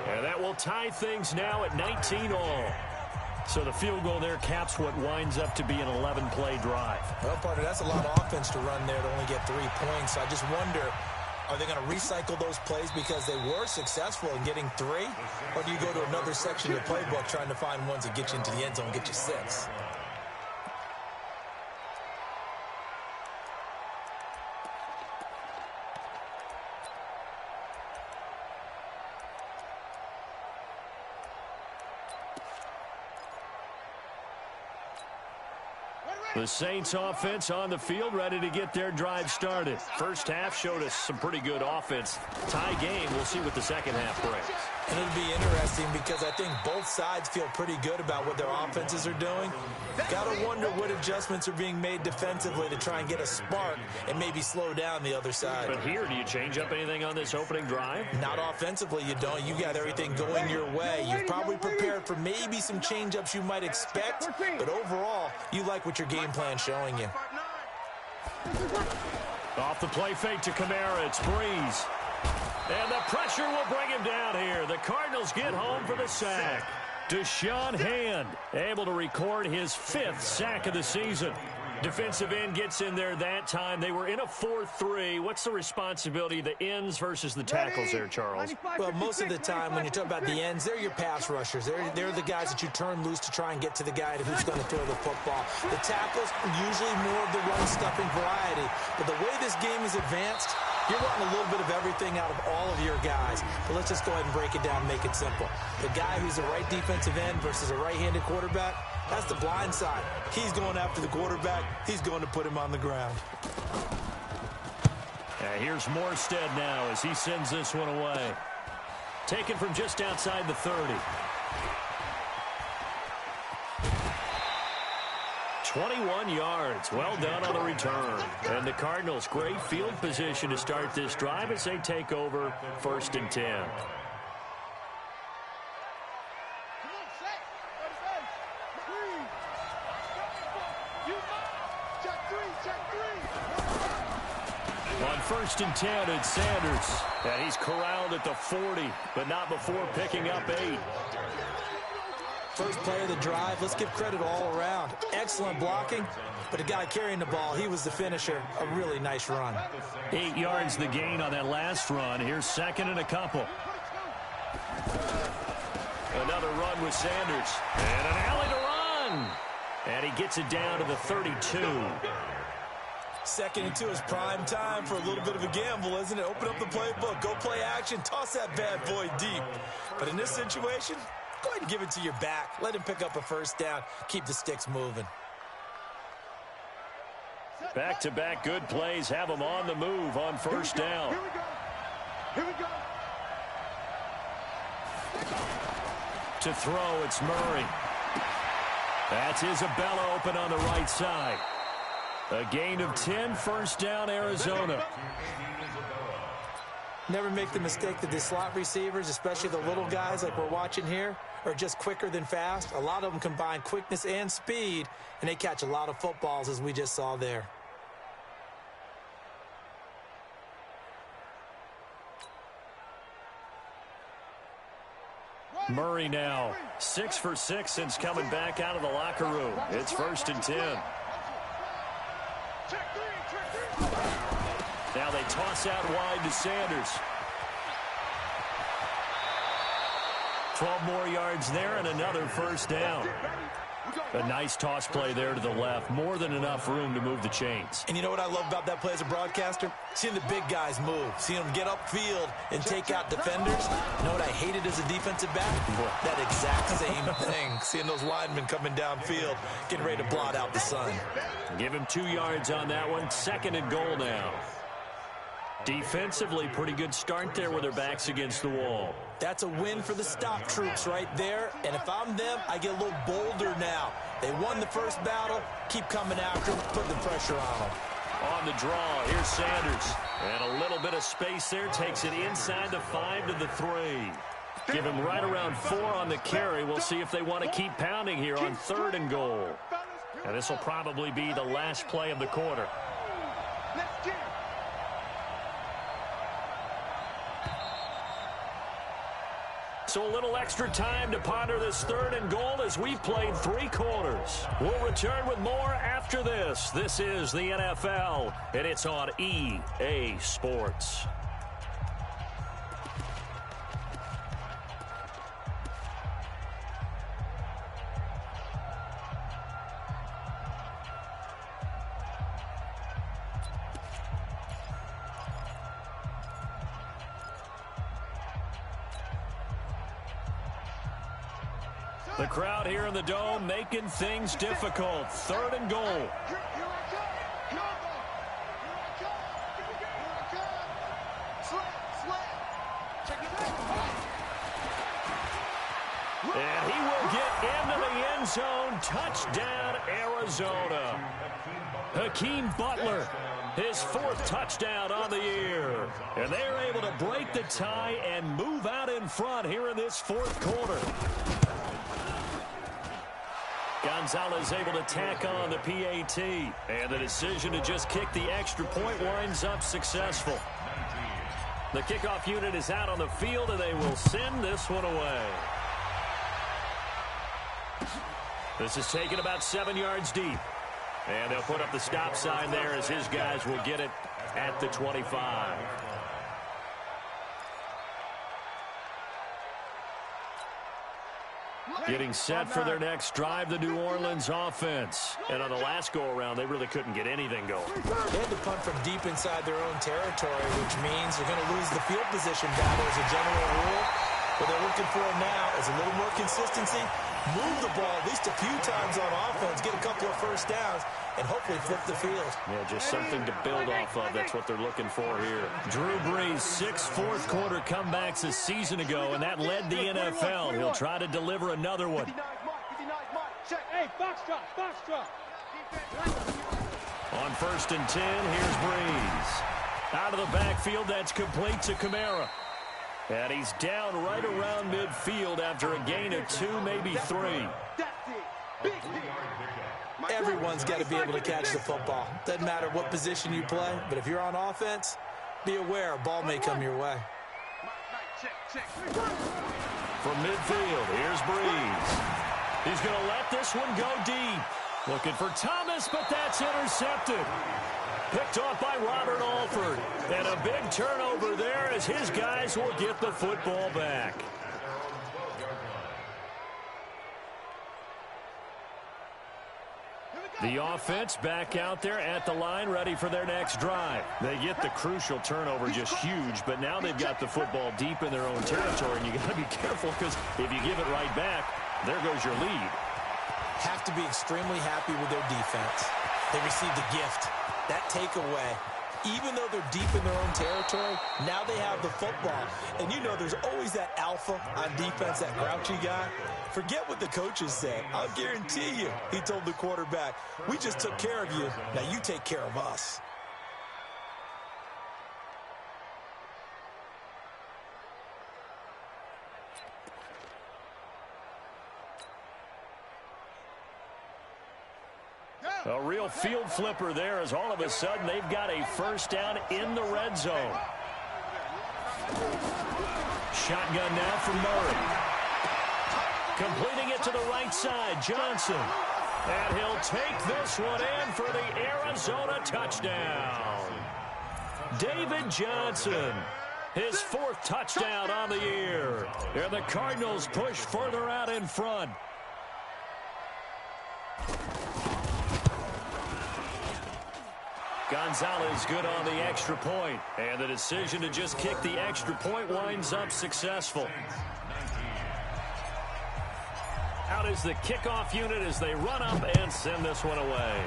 And that will tie things now at 19 all. So the field goal there caps what winds up to be an 11-play drive. Well, partner, that's a lot of offense to run there to only get 3 points. I just wonder, are they going to recycle those plays because they were successful in getting 3? Or do you go to another section of the playbook trying to find ones that get you into the end zone and get you 6? The Saints offense on the field, ready to get their drive started. First half showed us some pretty good offense. Tie game, we'll see what the second half brings. And it'll be interesting because I think both sides feel pretty good about what their offenses are doing. Got to wonder what adjustments are being made defensively to try and get a spark and maybe slow down the other side. But here, do you change up anything on this opening drive? Not offensively, you don't. You got everything going your way. You've probably prepared for maybe some change-ups you might expect, but overall, you like what your game plan showing you. Off the play fake to Kamara, it's Breeze. And the pressure will bring him down here. The Cardinals get home for the sack. Deshaun Hand able to record his 5th sack of the season. Defensive end gets in there that time. They were in a 4-3. What's the responsibility of the ends versus the tackles there, Charles? Well, most of the time when you talk about the ends, they're your pass rushers. They're the guys that you turn loose to try and get to the guy who's going to throw the football. The tackles are usually more of the run-stuffing variety. But the way this game is advanced, you're wanting a little bit of everything out of all of your guys. But let's just go ahead and break it down and make it simple. The guy who's the right defensive end versus a right-handed quarterback, that's the blind side. He's going after the quarterback. He's going to put him on the ground. Here's Morstead now as he sends this one away. Taken from just outside the 30. 21 yards. Well done on the return. And the Cardinals, great field position to start this drive as they take over 1st and 10. On 1st and 10, it's Sanders. And he's corralled at the 40, but not before picking up 8. First play of the drive, let's give credit all around. Excellent blocking, but the guy carrying the ball, he was the finisher. A really nice run. 8 yards the gain on that last run. Here's 2nd and a couple. Another run with Sanders. And an alley to run. And he gets it down to the 32. 2nd and 2 is prime time for a little bit of a gamble, isn't it? Open up the playbook, go play action, toss that bad boy deep. But in this situation, go ahead and give it to your back. Let him pick up a 1st down. Keep the sticks moving. Back-to-back good plays have him on the move on 1st down. Here we go. To throw, it's Murray. That's Isabella open on the right side. A gain of 10, first down, Arizona. Never make the mistake that the slot receivers, especially the little guys like we're watching here, are just quicker than fast. A lot of them combine quickness and speed, and they catch a lot of footballs, as we just saw there. Murray now 6 for 6 since coming back out of the locker room. It's 1st and 10. Now they toss out wide to Sanders. 12 more yards there and another first down. A nice toss play there to the left. More than enough room to move the chains. And you know what I love about that play as a broadcaster? Seeing the big guys move. Seeing them get upfield and take out defenders. You know what I hated as a defensive back? That exact same thing. Seeing those linemen coming downfield, getting ready to blot out the sun. Give him 2 yards on that one. 2nd and goal now. Defensively, pretty good start there with their backs against the wall. That's a win for the stop troops right there. And if I'm them, I get a little bolder now. They won the first battle. Keep coming after them, put the pressure on them. On the draw, here's Sanders. And a little bit of space there. Takes it inside the 5 to the 3. Give him right around 4 on the carry. We'll see if they want to keep pounding here on 3rd and goal. And this will probably be the last play of the quarter. So a little extra time to ponder this 3rd and goal as we've played 3 quarters. We'll return with more after this. This is the NFL, and it's on EA Sports. The crowd here in the Dome making things difficult. 3rd and goal. And he will get into the end zone. Touchdown, Arizona. Hakeem Butler, his 4th touchdown on the year. And they're able to break the tie and move out in front here in this 4th quarter. Gonzalez able to tack on the PAT. And the decision to just kick the extra point winds up successful. The kickoff unit is out on the field, and they will send this one away. This is taken about 7 yards deep. And they'll put up the stop sign there as his guys will get it at the 25. Getting set for their next drive, the New Orleans offense. And on the last go-around, they really couldn't get anything going. They had to punt from deep inside their own territory, which means they're going to lose the field position battle as a general rule. What they're looking for now is a little more consistency, move the ball at least a few times on offense, get a couple of first downs, and hopefully flip the field. Yeah, just something to build off of. That's what they're looking for here. Drew Brees, 6 fourth-quarter comebacks a season ago, and that led the NFL. He'll try to deliver another one. Hey, foxtrot. On 1st and 10, here's Brees. Out of the backfield, that's complete to Kamara. And he's down right around midfield after a gain of 2, maybe 3. Everyone's got to be able to catch the football. Doesn't matter what position you play, but if you're on offense, be aware a ball may come your way. From midfield, here's Brees. He's going to let this one go deep. Looking for Thomas, but that's intercepted. Picked off by Robert Alford. And a big turnover there as his guys will get the football back. The offense back out there at the line, ready for their next drive. They get the crucial turnover, just huge, but now they've got the football deep in their own territory, and you got to be careful because if you give it right back, there goes your lead. Have to be extremely happy with their defense. They received a gift. That takeaway even though they're deep in their own territory, now they have the football. And you know there's always that alpha on defense, that grouchy guy. Forget what the coaches said. I'll guarantee you, he told the quarterback, we just took care of you. Now you take care of us. A real field flipper there as all of a sudden they've got a first down in the red zone. Shotgun now for Murray. Completing it to the right side, Johnson. And he'll take this one in for the Arizona touchdown. David Johnson, his 4th touchdown on the year. And the Cardinals push further out in front. Gonzalez good on the extra point, and the decision to just kick the extra point winds up successful. Out is the kickoff unit as they run up and send this one away.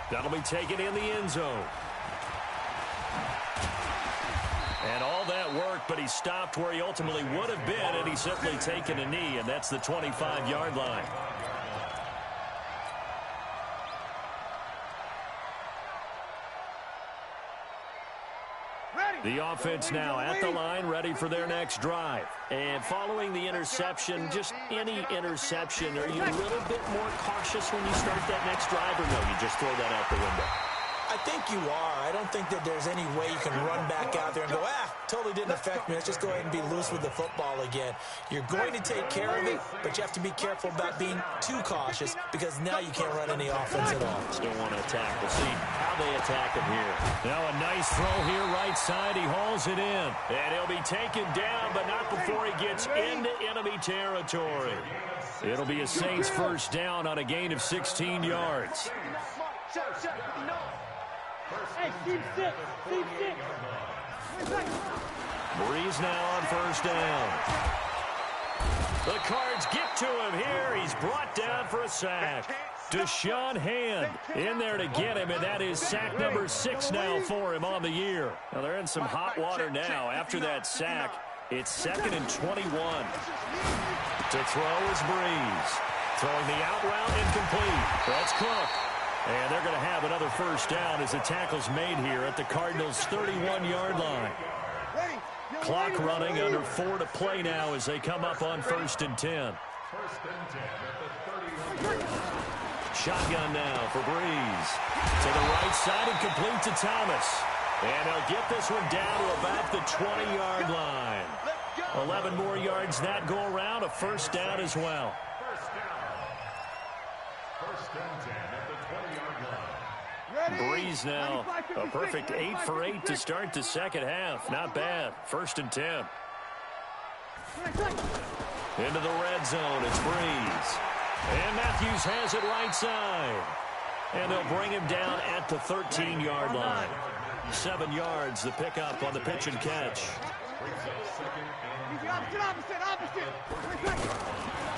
That'll be taken in the end zone. And all that work, but he stopped where he ultimately would have been, and he's simply taken a knee, and that's the 25-yard line. The offense now at the line, ready for their next drive. And following the interception, just any interception, are you a little bit more cautious when you start that next drive, or no, you just throw that out the window? I think you are. I don't think that there's any way you can run back out there and go, totally didn't affect me. Let's just go ahead and be loose with the football again. You're going to take care of it, but you have to be careful about being too cautious because now you can't run any offense at all. Still want to attack. We'll see how they attack him here. Now a nice throw here, right side. He hauls it in. And he'll be taken down, but not before he gets into enemy territory. It'll be a Saints first down on a gain of 16 yards. Hey, team 6. Breeze now on first down. The Cards get to him here. He's brought down for a sack. Deshaun Hand in there to get him, and that is sack number 6 now for him on the year. Now they're in some hot water now. After that sack, it's 2nd and 21. To throw is Breeze. Throwing the out route incomplete. That's Cook. And they're going to have another first down as the tackle's made here at the Cardinals' 31-yard line. Clock running, under 4 to play now as they come up on 1st and 10. Shotgun now for Breeze. To the right side and complete to Thomas. And they'll get this one down to about the 20-yard line. 11 more yards that go around, a first down as well. First and 10 at the 20-yard line. Breeze now, a perfect 8 for 8 to start the second half. Not bad. 1st and 10. Into the red zone, it's Breeze. And Matthews has it right side. And they'll bring him down at the 13-yard line. 7 yards, the pickup on the pitch and catch.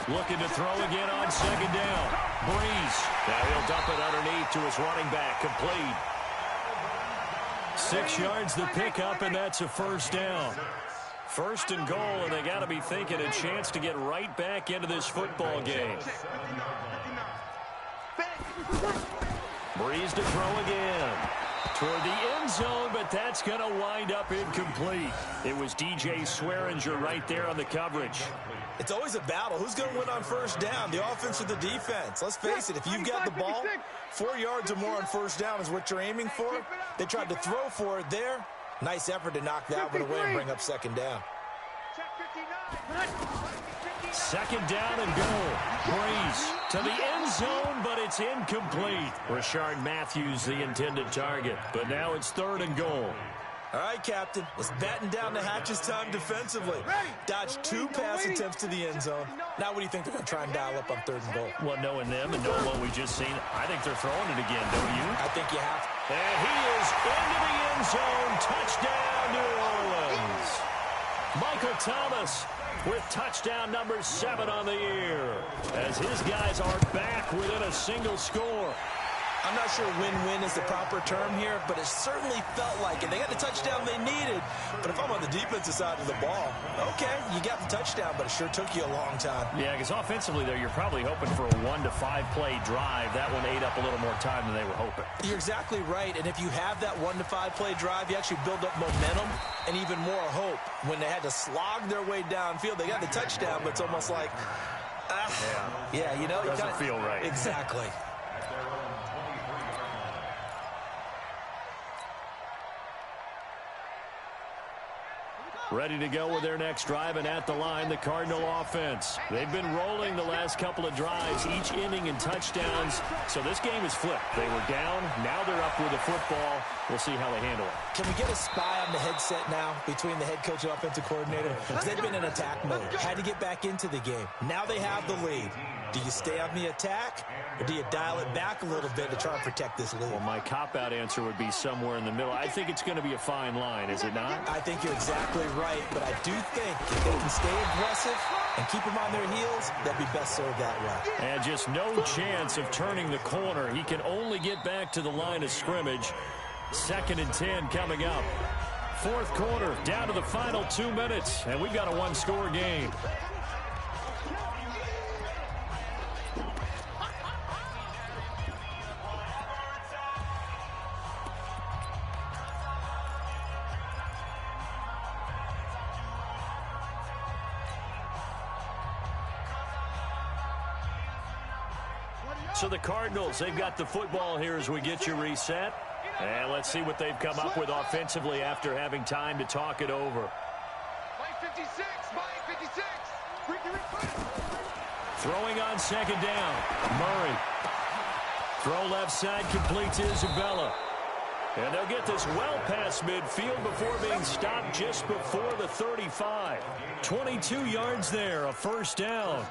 Looking to throw again on 2nd down. Breeze. Now he'll dump it underneath to his running back. Complete. 6 yards the pickup, and that's a first down. 1st and goal, and they got to be thinking a chance to get right back into this football game. Breeze to throw again. Toward the end zone, but that's going to wind up incomplete. It was DJ Swearinger right there on the coverage. It's always a battle. Who's going to win on first down, the offense or the defense? Let's face it, if you've got the ball, 4 yards or more on first down is what you're aiming for. They tried to throw for it there. Nice effort to knock that one away and bring up 2nd down. 2nd down and goal. Breeze to the end zone, but it's incomplete. Rashard Matthews, the intended target. But now it's 3rd and goal. All right, Captain. It's batten down the hatches time defensively. Dodged 2 pass attempts to the end zone. Now what do you think they're going to try and dial up on 3rd and goal? Well, knowing them and knowing what we just seen, I think they're throwing it again, don't you? I think you have to. And he is into the end zone. Touchdown, New Orleans. Michael Thomas with touchdown number 7 on the year, as his guys are back within a single score. I'm not sure win-win is the proper term here, but it certainly felt like it. They got the touchdown they needed, but if I'm on the defensive side of the ball, okay, you got the touchdown, but it sure took you a long time. Yeah, because offensively there, you're probably hoping for a 1 to 5 play drive. That one ate up a little more time than they were hoping. You're exactly right, and if you have that 1 to 5 play drive, you actually build up momentum and even more hope. When they had to slog their way downfield, they got the touchdown, but it's almost like, yeah, you know. Doesn't feel right. Exactly. Ready to go with their next drive, and at the line, the Cardinal offense. They've been rolling the last couple of drives, each inning in touchdowns, so this game is flipped. They were down, now they're up with the football. We'll see how they handle it. Can we get a spy on the headset now between the head coach and offensive coordinator? Because they've been in attack mode, had to get back into the game. Now they have the lead. Do you stay on the attack, or do you dial it back a little bit to try and protect this lead? Well, my cop-out answer would be somewhere in the middle. I think it's going to be a fine line, is it not? I think you're exactly right, but I do think if they can stay aggressive and keep them on their heels, they'll be best served that way. And just no chance of turning the corner. He can only get back to the line of scrimmage. 2nd and 10 coming up. 4th quarter, down to the final 2 minutes, and we've got a one-score game. So the Cardinals, they've got the football here as we get you reset. And let's see what they've come up with offensively after having time to talk it over. Throwing on 2nd down. Murray. Throw left side, complete to Isabella. And they'll get this well past midfield before being stopped just before the 35. 22 yards there, a 1st down.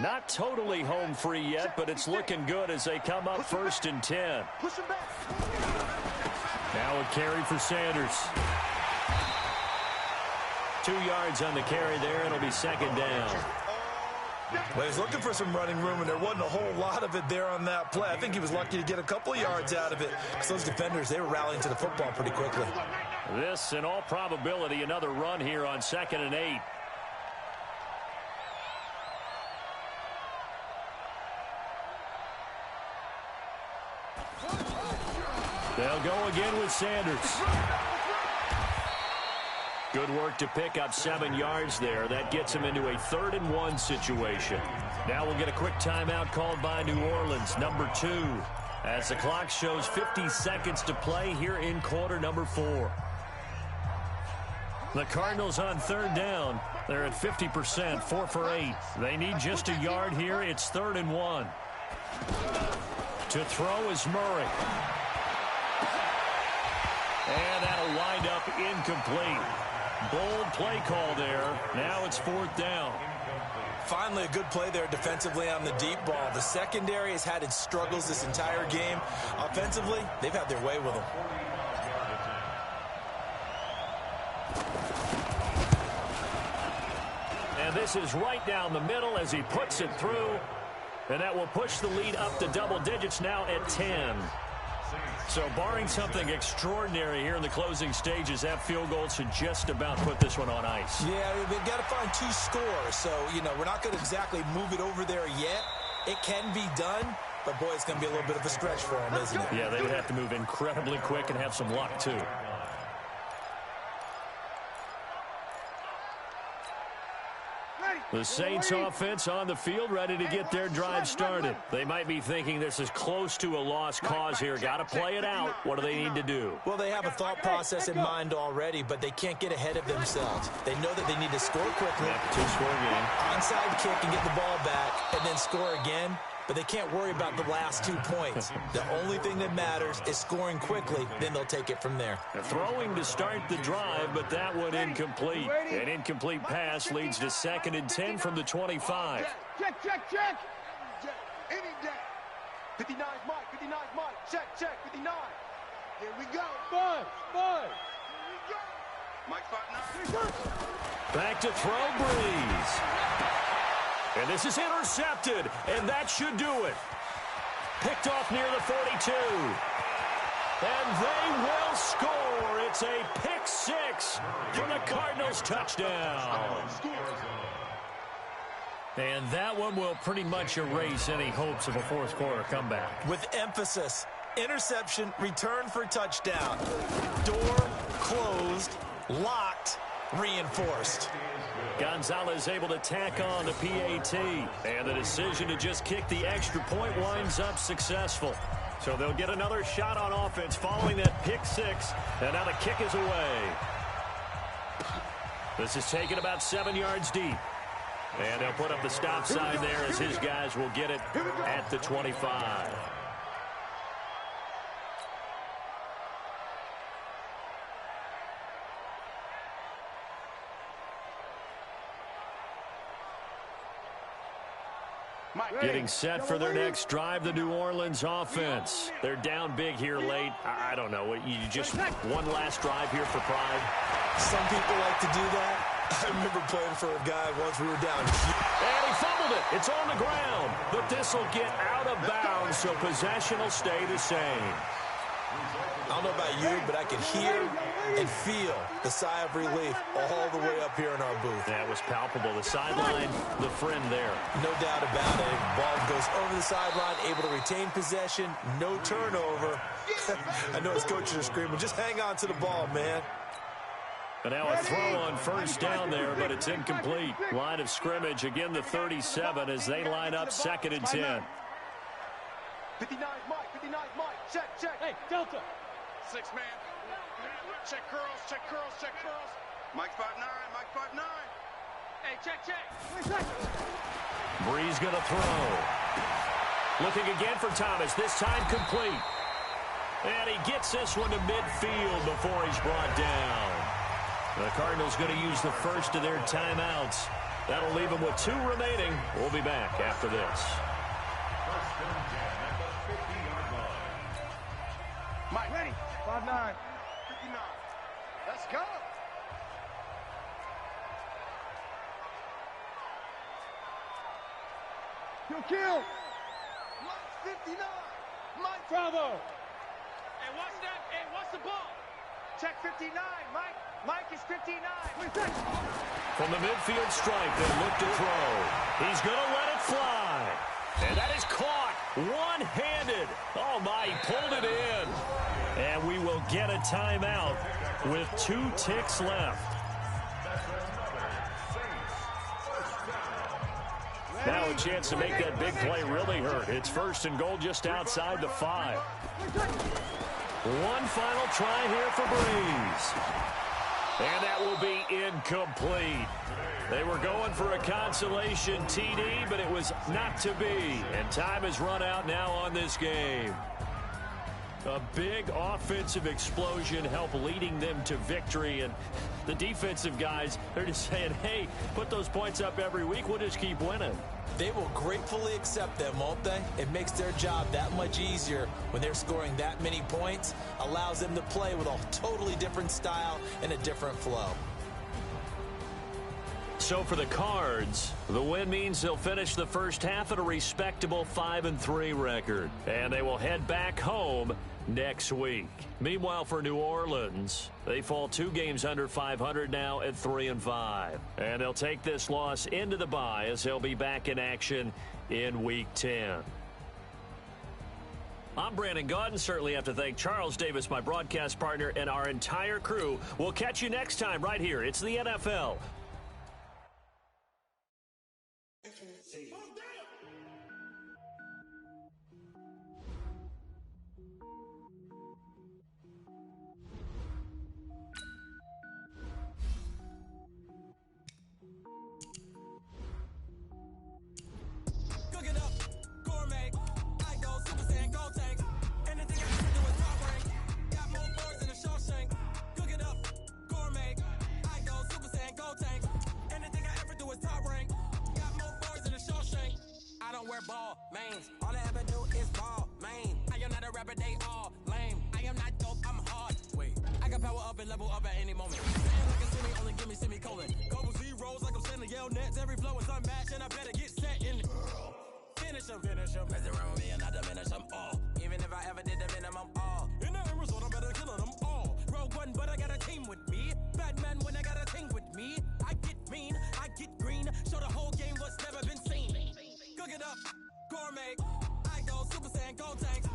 Not totally home free yet, but it's looking good as they come up 1st and 10. Now a carry for Sanders. 2 yards on the carry there. It'll be 2nd down. Well, he's looking for some running room, and there wasn't a whole lot of it there on that play. I think he was lucky to get a couple of yards out of it, because those defenders, they were rallying to the football pretty quickly. This, in all probability, another run here on 2nd and 8. They'll go again with Sanders. Good work to pick up 7 yards there. That gets him into a 3rd and 1 situation. Now we'll get a quick timeout called by New Orleans, number 2, as the clock shows 50 seconds to play here in quarter number 4. The Cardinals on 3rd down. They're at 50%, 4 for 8. They need just a yard here. It's 3rd and 1. To throw is Murray. And that'll wind up incomplete. Bold play call there. Now it's 4th down. Finally, a good play there defensively on the deep ball. The secondary has had its struggles this entire game. Offensively, they've had their way with them. And this is right down the middle as he puts it through. And that will push the lead up to double digits now at 10. So barring something extraordinary here in the closing stages, that field goal should just about put this one on ice. Yeah, they've got to find 2 scores. So, you know, we're not going to exactly move it over there yet. It can be done, but, boy, it's going to be a little bit of a stretch for them, isn't it? Yeah, they would have to move incredibly quick and have some luck, too. The Saints offense on the field, ready to get their drive started. They might be thinking this is close to a lost cause here. Got to play it out. What do they need to do? Well, they have a thought process in mind already, but they can't get ahead of themselves. They know that they need to score quickly. Yeah, 2-score game. Onside kick and get the ball back, and then score again. But they can't worry about the last 2 points. The only thing that matters is scoring quickly. Then they'll take it from there. They're throwing to start the drive, but that one incomplete. An incomplete pass leads to 2nd and 10 from the 25. Check. 59's Mike, 59's Mike. Check, 59. Here we go. 5. Here we go. Mike 5-9. Back to throw, Breeze. And this is intercepted, and that should do it. Picked off near the 42. And they will score. It's a pick six for the Cardinals touchdown. And that one will pretty much erase any hopes of a fourth quarter comeback. With emphasis, interception, return for touchdown. Door closed, locked, reinforced. Gonzalez able to tack on the PAT. And the decision to just kick the extra point winds up successful. So they'll get another shot on offense following that pick six. And now the kick is away. This is taken about 7 yards deep. And they'll put up the stop sign there as his guys will get it at the 25. Getting set for their next drive, the New Orleans offense. They're down big here late. I don't know. You just one last drive here for pride. Some people like to do that. I remember playing for a guy once we were down. And he fumbled it. It's on the ground. But this will get out of bounds, so possession will stay the same. I don't know about you, but I can hear and feel the sigh of relief all the way up here in our booth. That was palpable. The sideline, the friend there. No doubt about it. Ball goes over the sideline, able to retain possession, no turnover. I know his coaches are screaming, just hang on to the ball, man. And now a throw on first down there, but it's incomplete. Line of scrimmage, again the 37 as they line up 2nd and 10. 59's Mike, 59's Mike. Check. Hey, Delta. 6 man. Check curls. Mike 5-9, Mike 5-9. Hey, check. Breeze going to throw. Looking again for Thomas, this time complete. And he gets this one to midfield before he's brought down. The Cardinals going to use the first of their timeouts. That'll leave them with 2 remaining. We'll be back after this. Mike, ready? 5-9. 59. Let's go. Kill. Mike 59. Mike Bravo. Hey, watch that. Hey, watch the ball. Check 59. Mike is 59. From the midfield stripe, they look to throw. He's going to let it fly. And that is caught one-handed. Oh, my, he pulled it in. And we will get a timeout with 2 ticks left. Now a chance to make that big play really hurt. It's 1st and goal just outside the 5. One final try here for Breeze. And that will be incomplete. They were going for a consolation TD, but it was not to be. And time has run out now on this game. A big offensive explosion helped leading them to victory. And the defensive guys, they're just saying, hey, put those points up every week. We'll just keep winning. They will gratefully accept them, won't they? It makes their job that much easier when they're scoring that many points. Allows them to play with a totally different style and a different flow. So for the Cards, the win means they'll finish the first half at a respectable 5-3 record. And they will head back home next week. Meanwhile, for New Orleans, they fall 2 games under 500 now at 3-5. And they'll take this loss into the bye as they'll be back in action in Week 10. I'm Brandon Gaudin. Certainly have to thank Charles Davis, my broadcast partner, and our entire crew. We'll catch you next time right here. It's the NFL. Ball, mains, all I ever do is ball. am not a rapper, they all lame. I am not dope, I'm hard. Wait, I can power up and level up at any moment. Saying like a semi, only give me semicolon. Couple zeros like I'm sending yell nets. Every flow is unmatched and I better get set in. Finish them. Mess around with me and I diminish them all. Even if I ever did the minimum all. In the end result, I better kill them all. Rogue One, but I got a team with me. Batman when I got a team with me. I get mean, I get green. Show the whole game what's never been seen. Cook it up, gourmet. I go Super Saiyan, gold tank.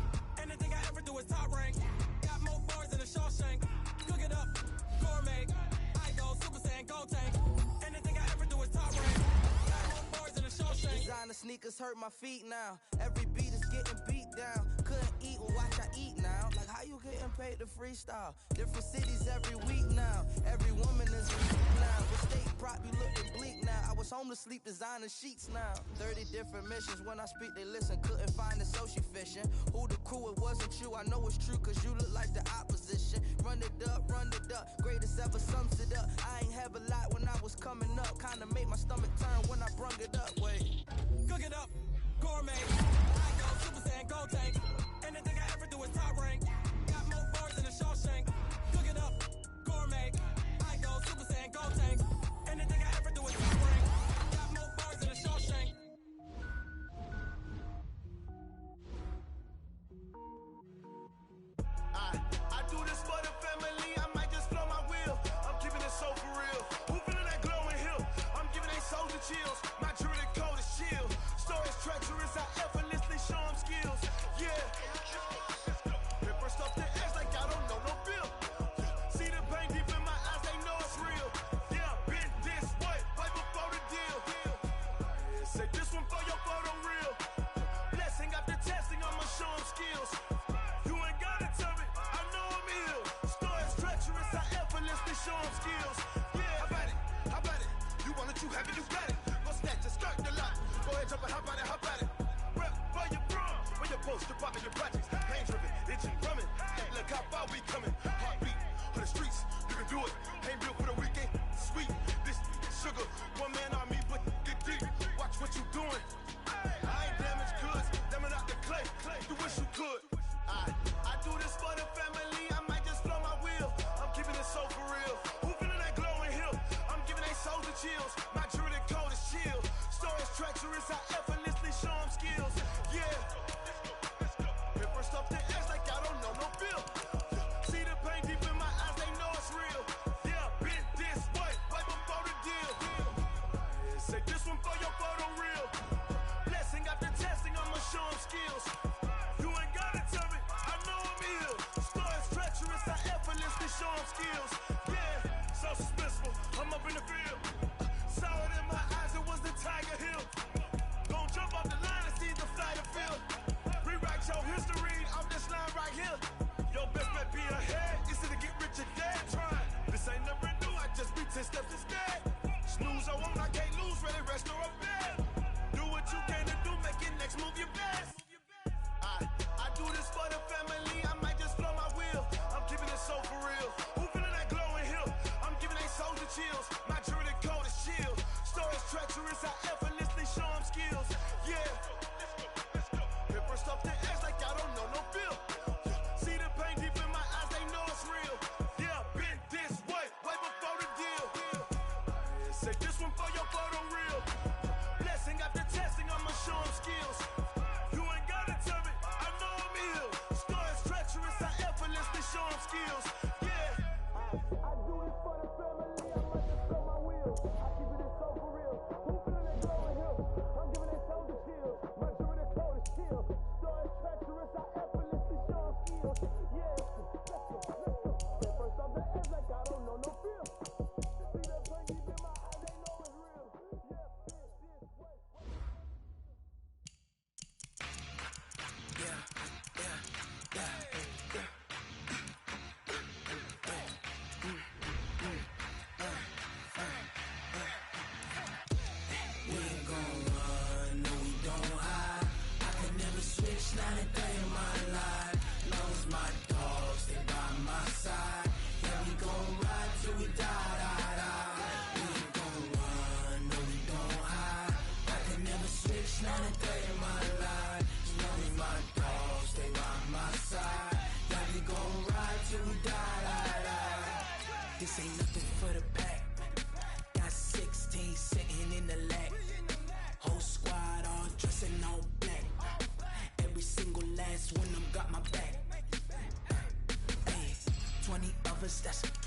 Anything I ever do is top rank. Got more bars than a Shawshank. Cook it up, gourmet. I go Super Saiyan, gold tank. Anything I ever do is top rank. Got more bars than a Shawshank. Designer sneakers hurt my feet now. Every beat is getting beat down. Couldn't eat, well watch I eat now. Like how you getting paid to freestyle? Different cities every week now. Every woman is weak now. The state prop be looking bleak now. I was home to sleep, designer sheets now. 30 different missions. When I speak, they listen. Couldn't find it, so she fishing. Who the crew? It wasn't you. I know it's true, cause you look like the opposition. Run it up. Greatest ever sums it up. I ain't have a lot when I was coming up. Kinda made my stomach turn when I brung it up. Wait. Cook it up, gourmet. I go Super Saiyan, gold tank. Anything I ever do is top rank. Got more bars than a Shawshank. Cook it up, gourmet. I go Super Saiyan, gold tank. Anything I ever do is top rank. Got more bars than a Shawshank. I do this for the family. I might just blow my wheel. I'm keeping it so for real. Who feeling that glowing hill? I'm giving they souls the chills. My jewelry code is chill. Stories treacherous. I effortlessly show them skills. Yeah. Paper stuff to edge like I don't know no bill. See the pain deep in my eyes. They know it's real. Yeah, been this way before the deal. Say this one for your photo real. Blessing after testing. I'ma show them skills. Show them skills. Yeah, how about it? You want it, you have it, you got it. Go snatch it, start the lot. Go ahead, jump it, how about it? Rep for your prom, for your poster, popping your projects. Pain driven, itching, drumming. Hey, look how far we coming. Heartbeat on the streets, you can do it. Ain't built for the weekend, sweet. This sugar, one man army, but get deep. Watch what you doing. I ain't damaged goods, damn it out the clay. You wish you could. I do this for the family. I might just blow my wheel. I'm keeping it so for real. Who feeling that glowing hill? I'm giving they souls the chills. My jewelry code is chill. Stories treacherous. I effortlessly show them skills. Yeah. Paper stuff to edge like I don't know no bill. See the pain deep in my eyes. They know it's real. Yeah, been this way before the deal. Say this one for your photo real. Blessing after testing. I'ma show them skills. You ain't gotta tell me. I know I'm ill. Stories treacherous. I effortlessly show them skills. Yeah, so suspenseful. I'm up in the field. Saw it in my eyes. It was the Tiger Hill. Gon' jump off the line and see the flight of field. Rewrite your history. I'm this line right here. Your best bet be ahead. It's to get rich or dead. Trying. This ain't never new. I just be 10 steps instead. Snooze or won't. I can't lose. Ready, rest or a bed. Do what you can to do. Make it next move your best. I do this for the family. I might just blow my wheel. I'm keeping it so for real. Who feeling that glowing hill? I'm giving they souls the chills. My jewelry code is chill. Stories treacherous. I effortlessly show them skills. Yeah. Paper stuff to edge like I don't know no bill. See the pain deep in my eyes. They know it's real. Yeah, been this way before the deal. Say this one for your photo real. Blessing after testing. I'ma show them skills. You ain't gotta tell me. I know I'm ill. Stories treacherous. I effortlessly show them skills. Yeah. I do this for the family. I might just blow my wheel. I keep it so for real. Who feeling that glowing hill? I'm giving they souls the chills. My jewelry code is chill. Stories treacherous. I effortlessly show them skills. Yeah. Let's go. First off the edge like I don't know no feel. See that pain deep in my eyes. They know it's real. Yeah.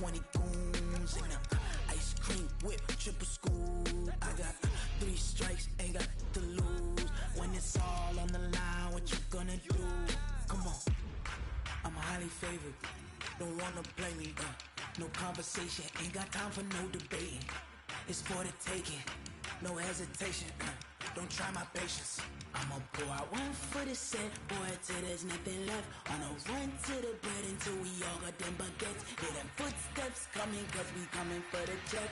20 goons in a ice cream whip, triple school. I got 3 strikes, ain't got to lose. When it's all on the line, what you gonna do? Come on, I'm highly favored. Don't wanna play me, no conversation, ain't got time for no debating. It's for the taking, no hesitation. Don't try my patience. I'ma pour out one for the set, boy, till there's nothing left. On a run to the bread until we all got them baguettes. Hear them footsteps coming, cause we coming for the check.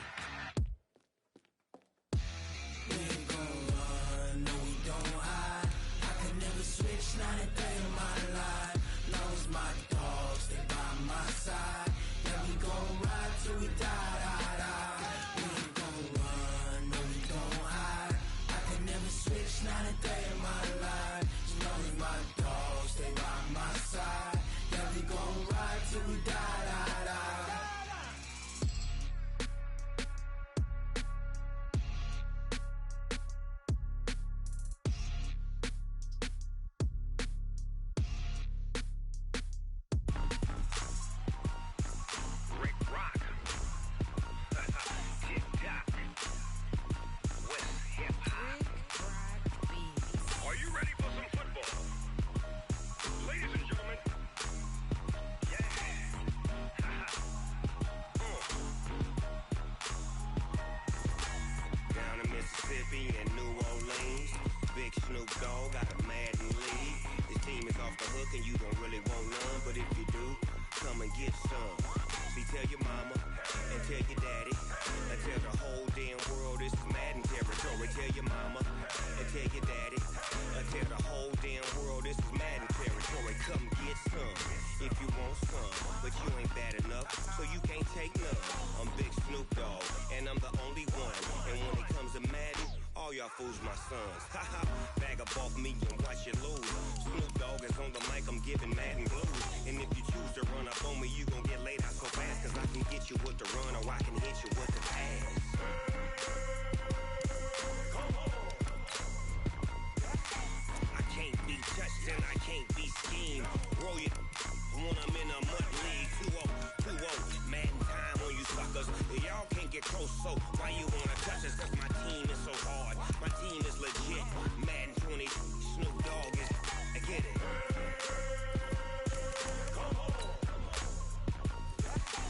We ain't gon' run, no we don't hide. I could never switch, not a day in my life. Long as my dogs, they by my side. Yeah, we gon' ride till we die, die, die. We ain't gon' run, no we don't hide. I could never switch, not a day in my life. As long as my dogs, they by my side. Yeah, we gon' ride till we die, die, die. Fools my sons. Haha, bag up off me and watch you lose. Snoop Dogg is on the mic, I'm giving Madden blues. And if you choose to run up on me, you gon' get laid out so fast. Cause I can get you with the run or I can hit you with the pass. I can't be touched and I can't be schemed. Roll you when I'm in a mud league. 2-0, 2-0, Madden time on you suckers. Y'all can't get close, so why you wanna touch us? Cause my team is so hard. My team is legit. Madden 20, Snoop Dogg is. I get it.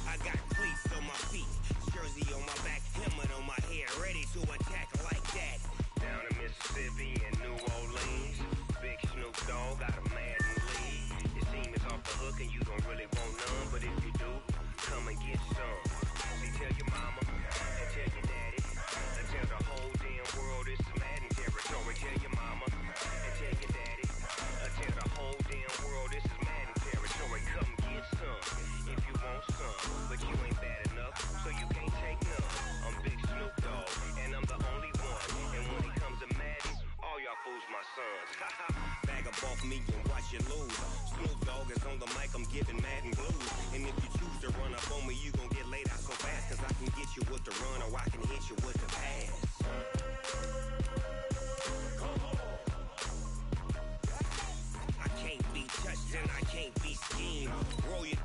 I got cleats on my feet, jersey on my back, helmet on my head, ready to attack like that. Down in Mississippi and New Orleans, big Snoop Dogg got a Madden lead. Your team is off the hook and you don't really want none, but if you do, come and get some. See, tell your mama and tell your daddy and tell the whole damn world this is Madden territory. Tell your mama and tell your daddy and tell the whole damn world this is Madden territory. Come get some if you want some, but you ain't bad enough, so you can't take none. I'm Big Snoop Dogg and I'm the only one. And when it comes to Madden, all y'all fools my sons. Bag up off me and watch you lose. Snoop Dogg is on the mic, I'm giving Madden blues. And if you choose to run up on me, you gon' get laid out so fast. Cause I can get you with the run or I can hit you with the pass. I can't be touched and I can't be schemed. Roll you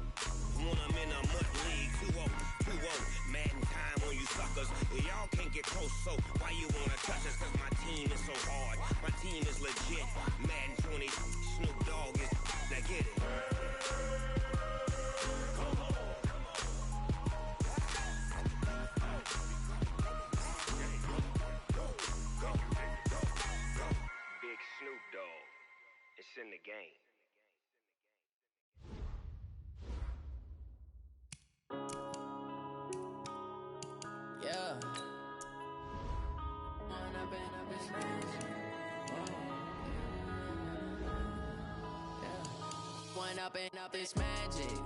when I'm in a mud league. 2-0, 2-0, Madden time on you suckers. Y'all can't get close, so why you wanna touch us? Cause my team is so hard. My team is legit. Madden 20, Snoop Dogg is. Now get it. Big Snoop Dogg. It's in the game. Yeah. One up and up is magic.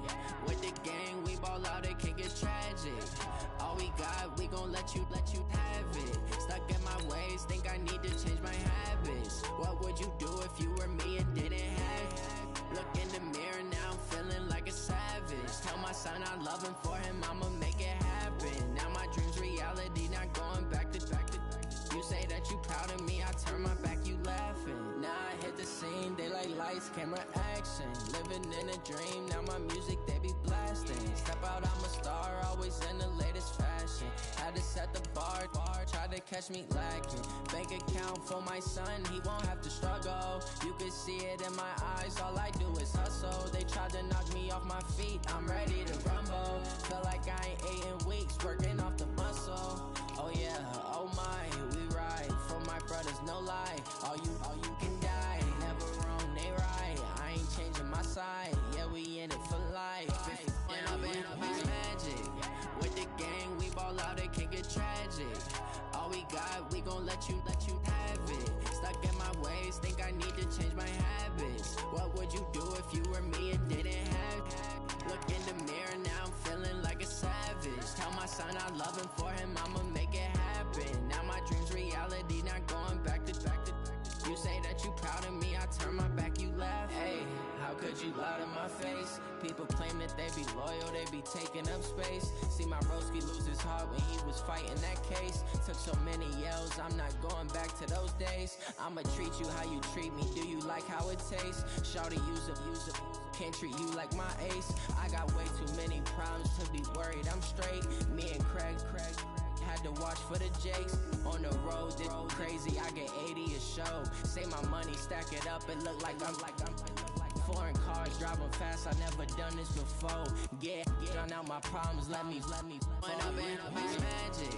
With the gang, we ball out, it can get tragic. All we got, we gon' let you have it. Stuck in my ways, think I need to change my habits. What would you do if you were me and didn't have it? Look in the mirror, now I'm feeling like a savage. Tell my son I love him, for him I'ma make it happen. Now my dream's reality, not going back to. You say that you proud of me, I turn my back, you laughing. Now I hit the scene, they like lights, camera, action. Living in a dream, now my music, they be blasting. lasting. Step out, I'm a star, always in the latest fashion. Had to set the bar, try to catch me lacking. Bank account for my son, he won't have to struggle. You can see it in my eyes, all I do is hustle. They tried to knock me off my feet, I'm ready to rumble. Feel like I ain't ate in weeks, working off the muscle. Oh yeah, oh my, we ride for my brothers, no lie. All you can die, never wrong, they right. I ain't changing my side, yeah, we in it for life. When I've been magic, with the gang, we ball out, it can get tragic. All we got, we gon' let you have it. Stuck in my ways, think I need to change my habits. What would you do if you were me and didn't have it? Look in the mirror, now I'm feeling like a savage. Tell my son I love him, for him I'ma make it happen. Now my dream's reality, not going back to. You say that you proud of me, I turn my back, you laugh. Hey, how could you lie to my face? People claim that they be loyal, they be taking up space. See my broski lose his heart when he was fighting that case. Took so many yells, I'm not going back to those days. I'ma treat you how you treat me, do you like how it tastes? Shawty, use up, can't treat you like my ace. I got way too many problems to be worried, I'm straight. Me and Craig had to watch for the Jakes. On the road, this crazy, I get 80 a show. Say my money, stack it up, it look like I'm foreign cars, driving fast, I never done this before. Get drown out my problems, let me When I've been magic,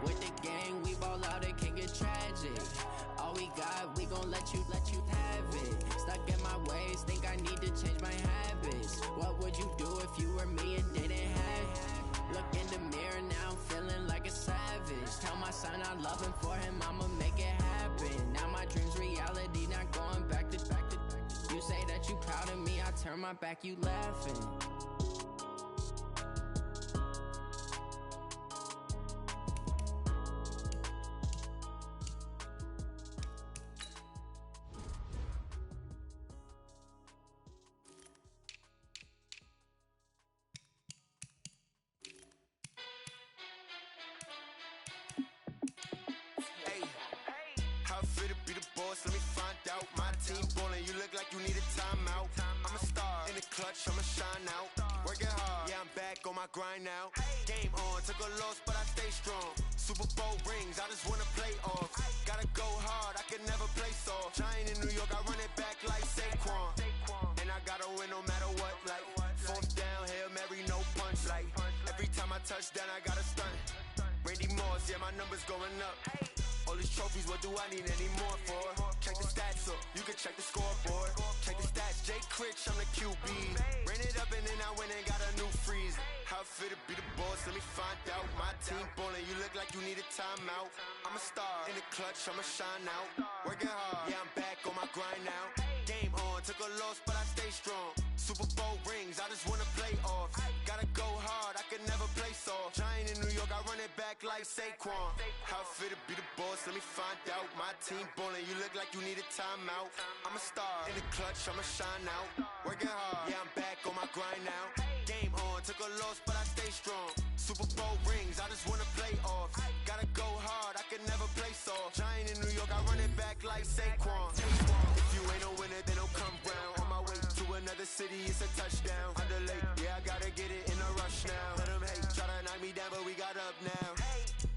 with the gang, we ball out, it can get tragic. All we got, we gon' let you have it. Stuck in my ways, think I need to change my habits. What would you do if you were me and didn't have it? Look in the mirror, now I'm feeling like a savage. Tell my son I love him, for him I'ma make it happen. Now my dream's reality, not going back to. You say that you proud of me, I turn my back, you laughing. How fit to be the boss, let me find out. My team ballin', you look like you need a timeout. I'm a star, in the clutch, I'ma shine out. Working hard, yeah, I'm back on my grind now. Game on, took a loss, but I stay strong. Super Bowl rings, I just wanna play off. Gotta go hard, I can never play soft. Giant in New York, I run it back like Saquon. And I gotta win no matter what, like fourth down, Hail Mary, no punch. Like every time I touch down, I gotta stunt. Randy Moss, yeah, my numbers going up. All these trophies, what do I need any more for? Check the stats up, you can check the scoreboard. Check the stats, Jay Critch, I'm the QB. Ran it up and then I went and got a new freeze. How fit to be the boss, let me find out. My team ballin', you look like you need a timeout. I'm a star, in the clutch, I'ma shine out. Working hard, yeah, I'm back on my grind now. Game on, took a loss, but I stay strong. Super Bowl rings, I just wanna play off. Gotta go hard, I can never play soft. Giant in New York, I run it back like Saquon. How fit to be the boss, let me find out. My team ballin', you look like you need a timeout. I'm a star, in the clutch, I'ma shine out. Working hard, yeah, I'm back on my grind now. Game on, took a loss, but I stay strong. Super Bowl rings, I just wanna play off. Gotta go hard, I can never play soft. Giant in New York, I run it back like Saquon. If you ain't no winner, then don't come round. On my way to another city, it's a touchdown. Underlay, yeah, I gotta get it in a rush now. Let them hate, try to knock me down, but we got up now.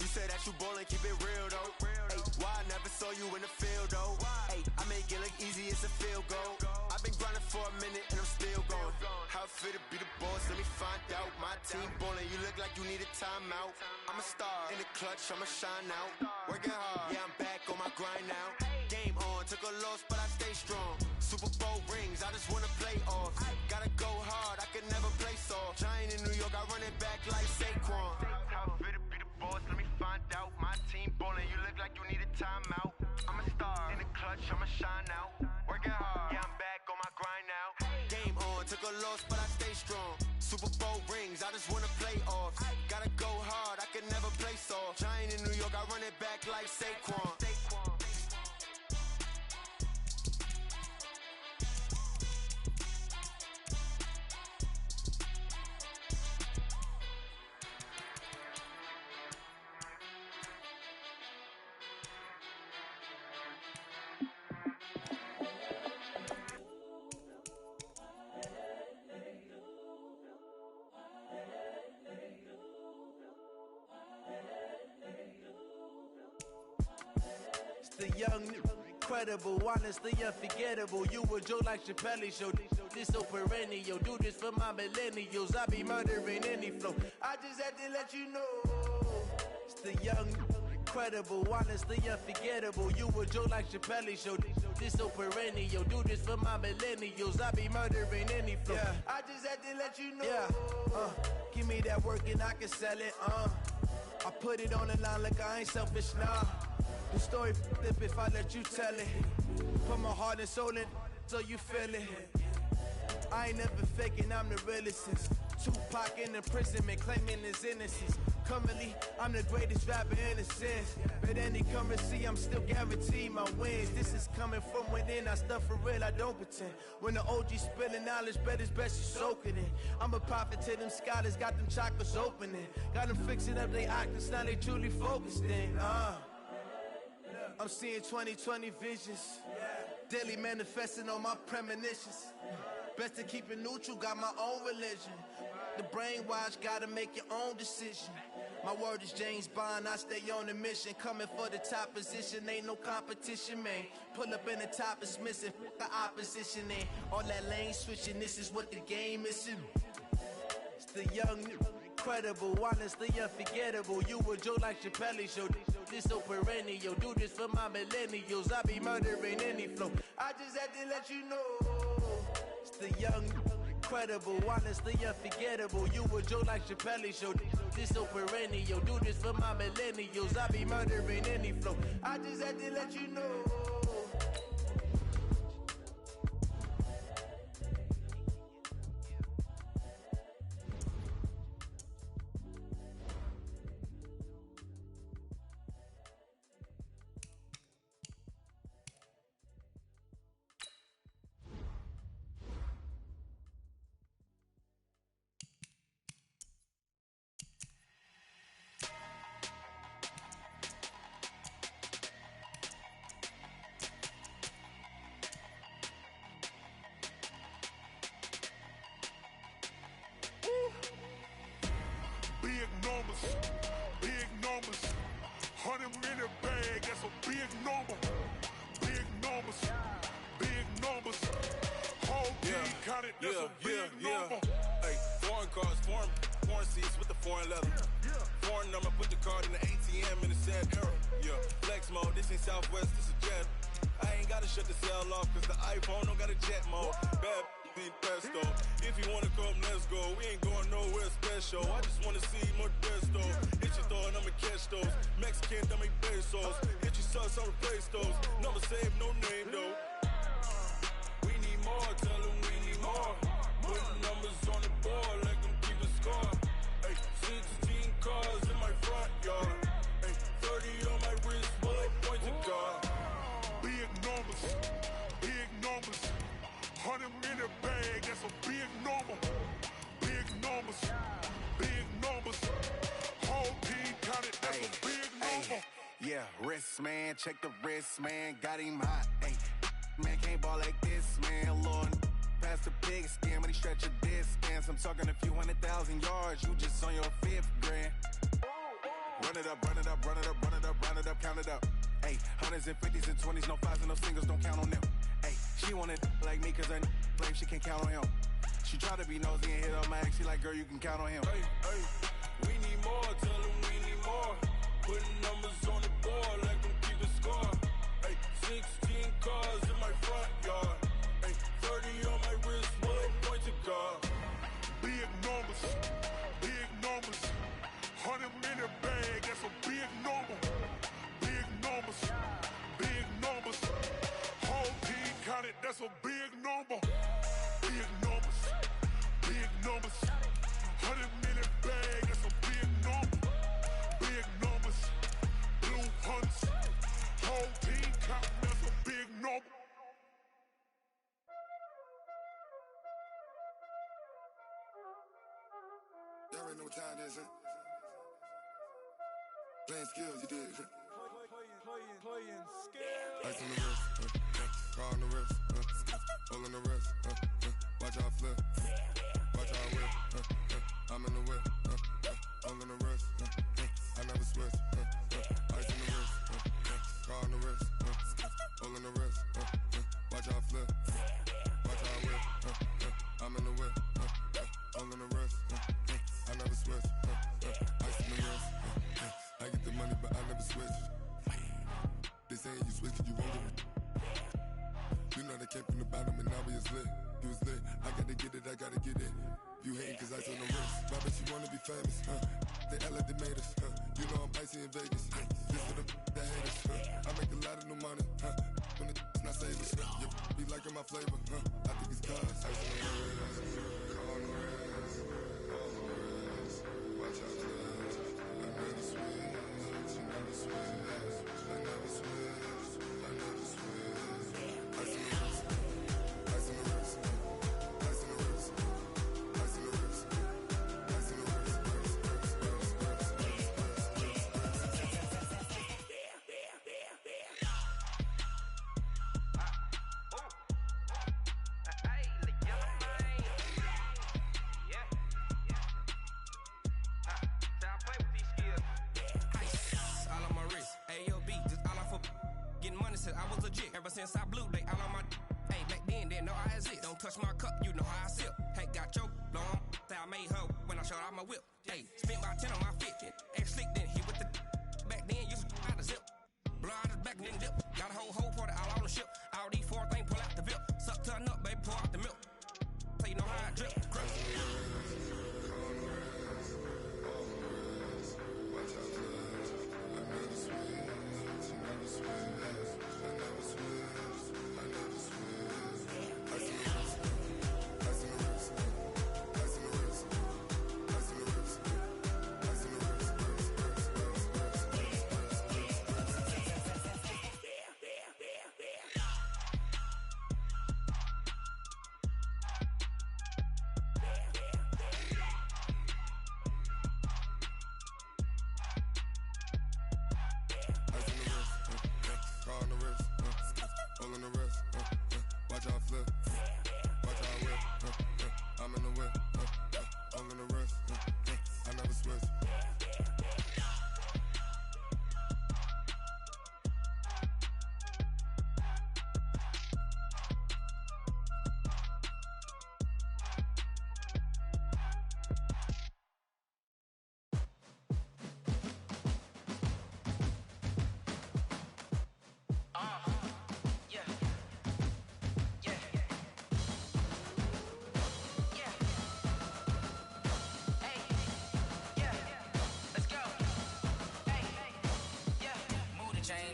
You say that you ballin', keep it real though. Hey, why I never saw you in the field though? Hey, I make it look easy, it's a field goal. I've been grinding for a minute and I'm still going. How fit to be the boss, let me find out. My team ballin', you look like you need a timeout. I'm a star, in the clutch, I'ma shine out. Working hard, yeah, I'm back on my grind now. Game on, took a loss, but I stay strong. Super Bowl rings, I just wanna play off. Gotta go hard, I can never play soft. Giant in New York, I run it back like Saquon. How fit to be the boss, let me find out. My team ballin', you look like you need a timeout. I'm a star, in the clutch, I'ma shine out. Working hard, yeah, I'm back on my grind now. Game on, took a loss, but I stay strong. Super Bowl rings, I just wanna play off. Gotta go hard, I can never play soft. Giant in New York, I run it back like Saquon. the young, incredible, honestly unforgettable. You a joke like Chappelle Show. This so perennial. Do this for my millennials. I be murdering any flow. I just had to let you know. It's the young, incredible, honestly unforgettable. You a joke like Chappelle Show. This so perennial. Do this for my millennials. I be murdering any flow. Yeah. I just had to let you know. Yeah. Give me that work and I can sell it. I put it on the line like I ain't selfish, nah. The story flip if I let you tell it. Put my heart and soul in so you feel it. I ain't never faking, I'm the realest since Tupac in imprisonment, claiming his innocence. Currently, I'm the greatest rapper in a sense. But any currency, I'm still guaranteed my wins. This is coming from within, I stuff for real, I don't pretend. When the OG spilling knowledge, bet it's best you soak it in. I'm a prophet to them scholars, got them chakras opening. Got them fixing up they octaves, now they truly focused in. I'm seeing 2020 visions. Daily manifesting on my premonitions. Best to keep it neutral, got my own religion. The brainwash, gotta make your own decision. My word is James Bond, I stay on a mission. Coming for the top position, ain't no competition, man. Pull up in the top, it's missing, the opposition, ain't all that lane switching, this is what the game is. It's the young, incredible, honestly unforgettable. You a joke like Chappelle Show. This so perennial. Do this for my millennials. I be murdering any flow. I just had to let you know. It's the young, incredible, honestly unforgettable. You a joke like Chappelle Show. This so perennial. Do this for my millennials. I be murdering any flow. I just had to let you know. Big numbers, 100 in a bag, that's a big number. Big numbers, whole team counted, that's a big number. Hey, foreign cars, foreign seats with the foreign leather. Foreign number, put the card in the ATM in the sad era. Yeah, flex mode, this ain't Southwest, this is Jet. I ain't gotta shut the cell off, cause the iPhone don't got a jet mode. Bad need pesto. If you wanna come, let's go. We ain't going nowhere special. I just wanna see more desto. Hit your throw and I'ma catch those. Mexican, I make pesos. Hit your sus, I'll replace those. Number save, no name though. We need more, tell them we need more. Putting numbers on the board, like them keep a score. Hey, 16 cars in my front yard. Hey, 30 on my wrist, bullet point to God. Big numbers, 100 in a bag, that's a big number. Big numbers, whole team counted, that's a big number. Yeah, wrist man, check the wrist man, got him hot. Ay, man can't ball like this, man. Lord, past the pig skin when he stretch a distance. I'm talking a few 100,000 yards, you just on your 5th grand. Run it up, run it up, run it up, run it up, run it up, count it up. Ay, 100s and 50s and 20s, no 5s and no singles, don't count on them. Ay, she wanted like me cause her blame she can't count on him. She try to be nosy and hit up my ex, she like, girl, you can count on him. Hey, we need more, tell them we need more. Putting numbers on the board, like them keep a score. Hey, 16 cars in my front yard. Hey, 30 on my wrist, bullet point to God. Big numbers, 100 in a bag, that's a big number. Big numbers, whole team counted, that's a big number. Big numbers, 100 in a bag, that's a big number. Big numbers, blue hunts, whole team counting, that's a big number. Y'all already know what time it is, huh? Playing skills, you did. Playing skills. Ice on the wrist, car on the wrist, hole in the wrist, watch how I flip, watch how I whip, I'm in the whip, hole in the wrist, I never switch, ice on the wrist, car on the wrist, saying you switch, cause you won't give a. You know they came from the bottom and now we is lit. You was lit, I gotta get it, I gotta get it. You hating cause I on the wrist. My bitch, you wanna be famous, They act like they made us, You know I'm icy in Vegas, This for the that hate us, I make a lot of new money, When the not savers, You be liking my flavor, I think it's cause ice on the wrist, on the wrist, on the wrist. Watch out, cuz I never switch, you never switch, I never switch, I never switch. Ice on the wrist, ice on the wrist, ice on the wrist, ice on the wrist, ice on the wrist, All on my wrist, AOB, just all off of getting money since I was legit. Ever since I blew, they all on my. Hey, back then, didn't know I exist. Don't touch my cup, you know how I sip. Hey, got your long, that I made her when I showed out my whip. Hey, spent about 10 on my fit. Ex slick, then hit with the. Back then, used to out the zip. Blow out his back, then dip. Got a whole party all on the ship. All these four things, pull out the VIP. Suck, turn up, baby, pour out the milk. So you know how I drip. Grip.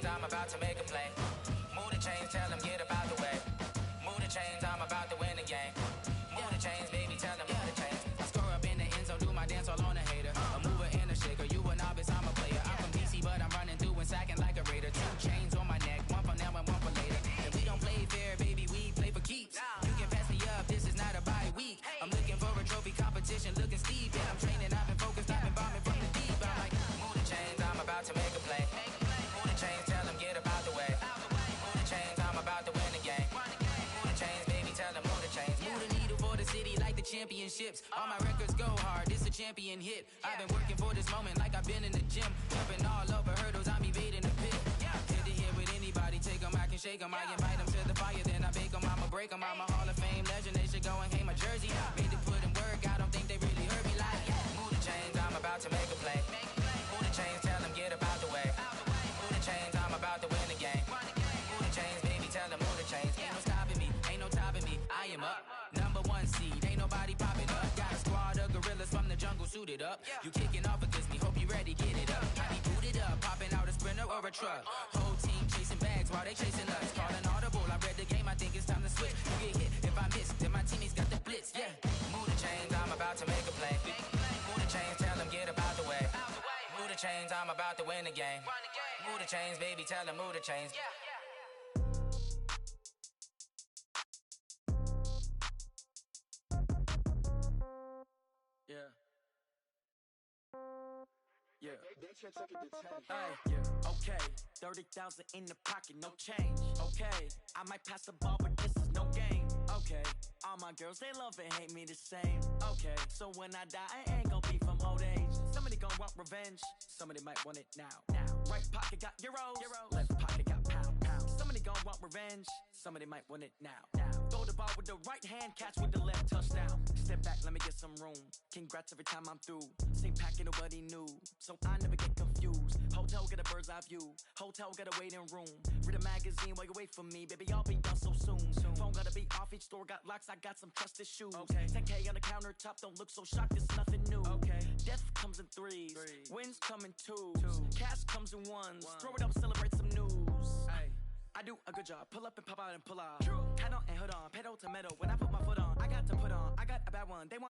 I'm about to make a play. Move the chains, tell them get about the way. Move the chains, I'm about to win the game. Move the chains, baby, tell them move the chains. I score up in the end zone, do my dance all on a hater. A mover and a shaker, you a novice, I'm a player. I'm from DC, but I'm running through and sacking like a raider. 2 chains on my neck, one for now and one for later. And we don't play fair, baby, we play for keeps. You can pass me up, this is not a bye week. I'm looking for a trophy competition, looking steep. And I'm training, I've been focused, I've been bombing from the deep. I'm like, move the chains, I'm about to make a play. Move the chains, tell them get about the way. Move the chains, I'm about to win the game. Move the chains, baby, tell them move the chains. Move the needle for the city like the championships. All my records go hard, this a champion hit. I've been working for this moment like I've been in the gym. Jumping all over hurdles, I'm evading the pit. Head to head with anybody, take them, I can shake them. I invite them to the fire, then I bake them, I'ma break them. I'm a Hall of Fame legend, they should go and hang my jersey. Made to put in work, I don't think they really heard me like, move the chains, I'm about to make a play. Move the chains, tell them get about the way. Move the chains, I'm about to win the game. Move the chains, baby, tell them move the chains. Ain't no stopping me, ain't no topping me, I am up. Number 1 seed, ain't nobody popping up. Got a squad of gorillas from the jungle suited up. You kicking off against me, hope you ready, get it up. I be booted up, popping out a sprinter or a truck. Whole team chasing bags while they chasing us. Calling audible, I read the game, I think it's time to switch. You get hit, if I miss, then my teammates got the blitz, Move the chains, I'm about to make a play. Move the chains, tell them get about the way. Move the chains, I'm about to win the game. Move the chains, baby, tell them move the chains. Okay, 30,000 in the pocket, no change. Okay, I might pass the ball, but this is no game. Okay, all my girls, they love and hate me the same. Okay, so when I die, I ain't gon' be from old age. Somebody gon' want revenge, somebody might want it now. Right pocket got euros, left pocket got pound. Somebody gon' want revenge, somebody might want it now. Throw the ball with the right hand, catch with the left, touchdown. Step back, let me get some room. Congrats every time I'm through. Same packet, nobody knew, so I never get confused. Whole Hotel get a bird's eye view. Hotel got a waiting room. Read a magazine while you wait for me, baby. I'll be done so soon. Phone gotta be off. Each store got locks. I got some trusted shoes. Okay. 10K on the countertop. Don't look so shocked. It's nothing new. Okay. Death comes in threes. Wins come in twos. Cash comes in ones. Throw it up, celebrate some news. Ay. I do a good job. Pull up and pop out and pull out. Hat on and hood on. Pedal to metal. When I put my foot on, I got to put on. I got a bad one. They want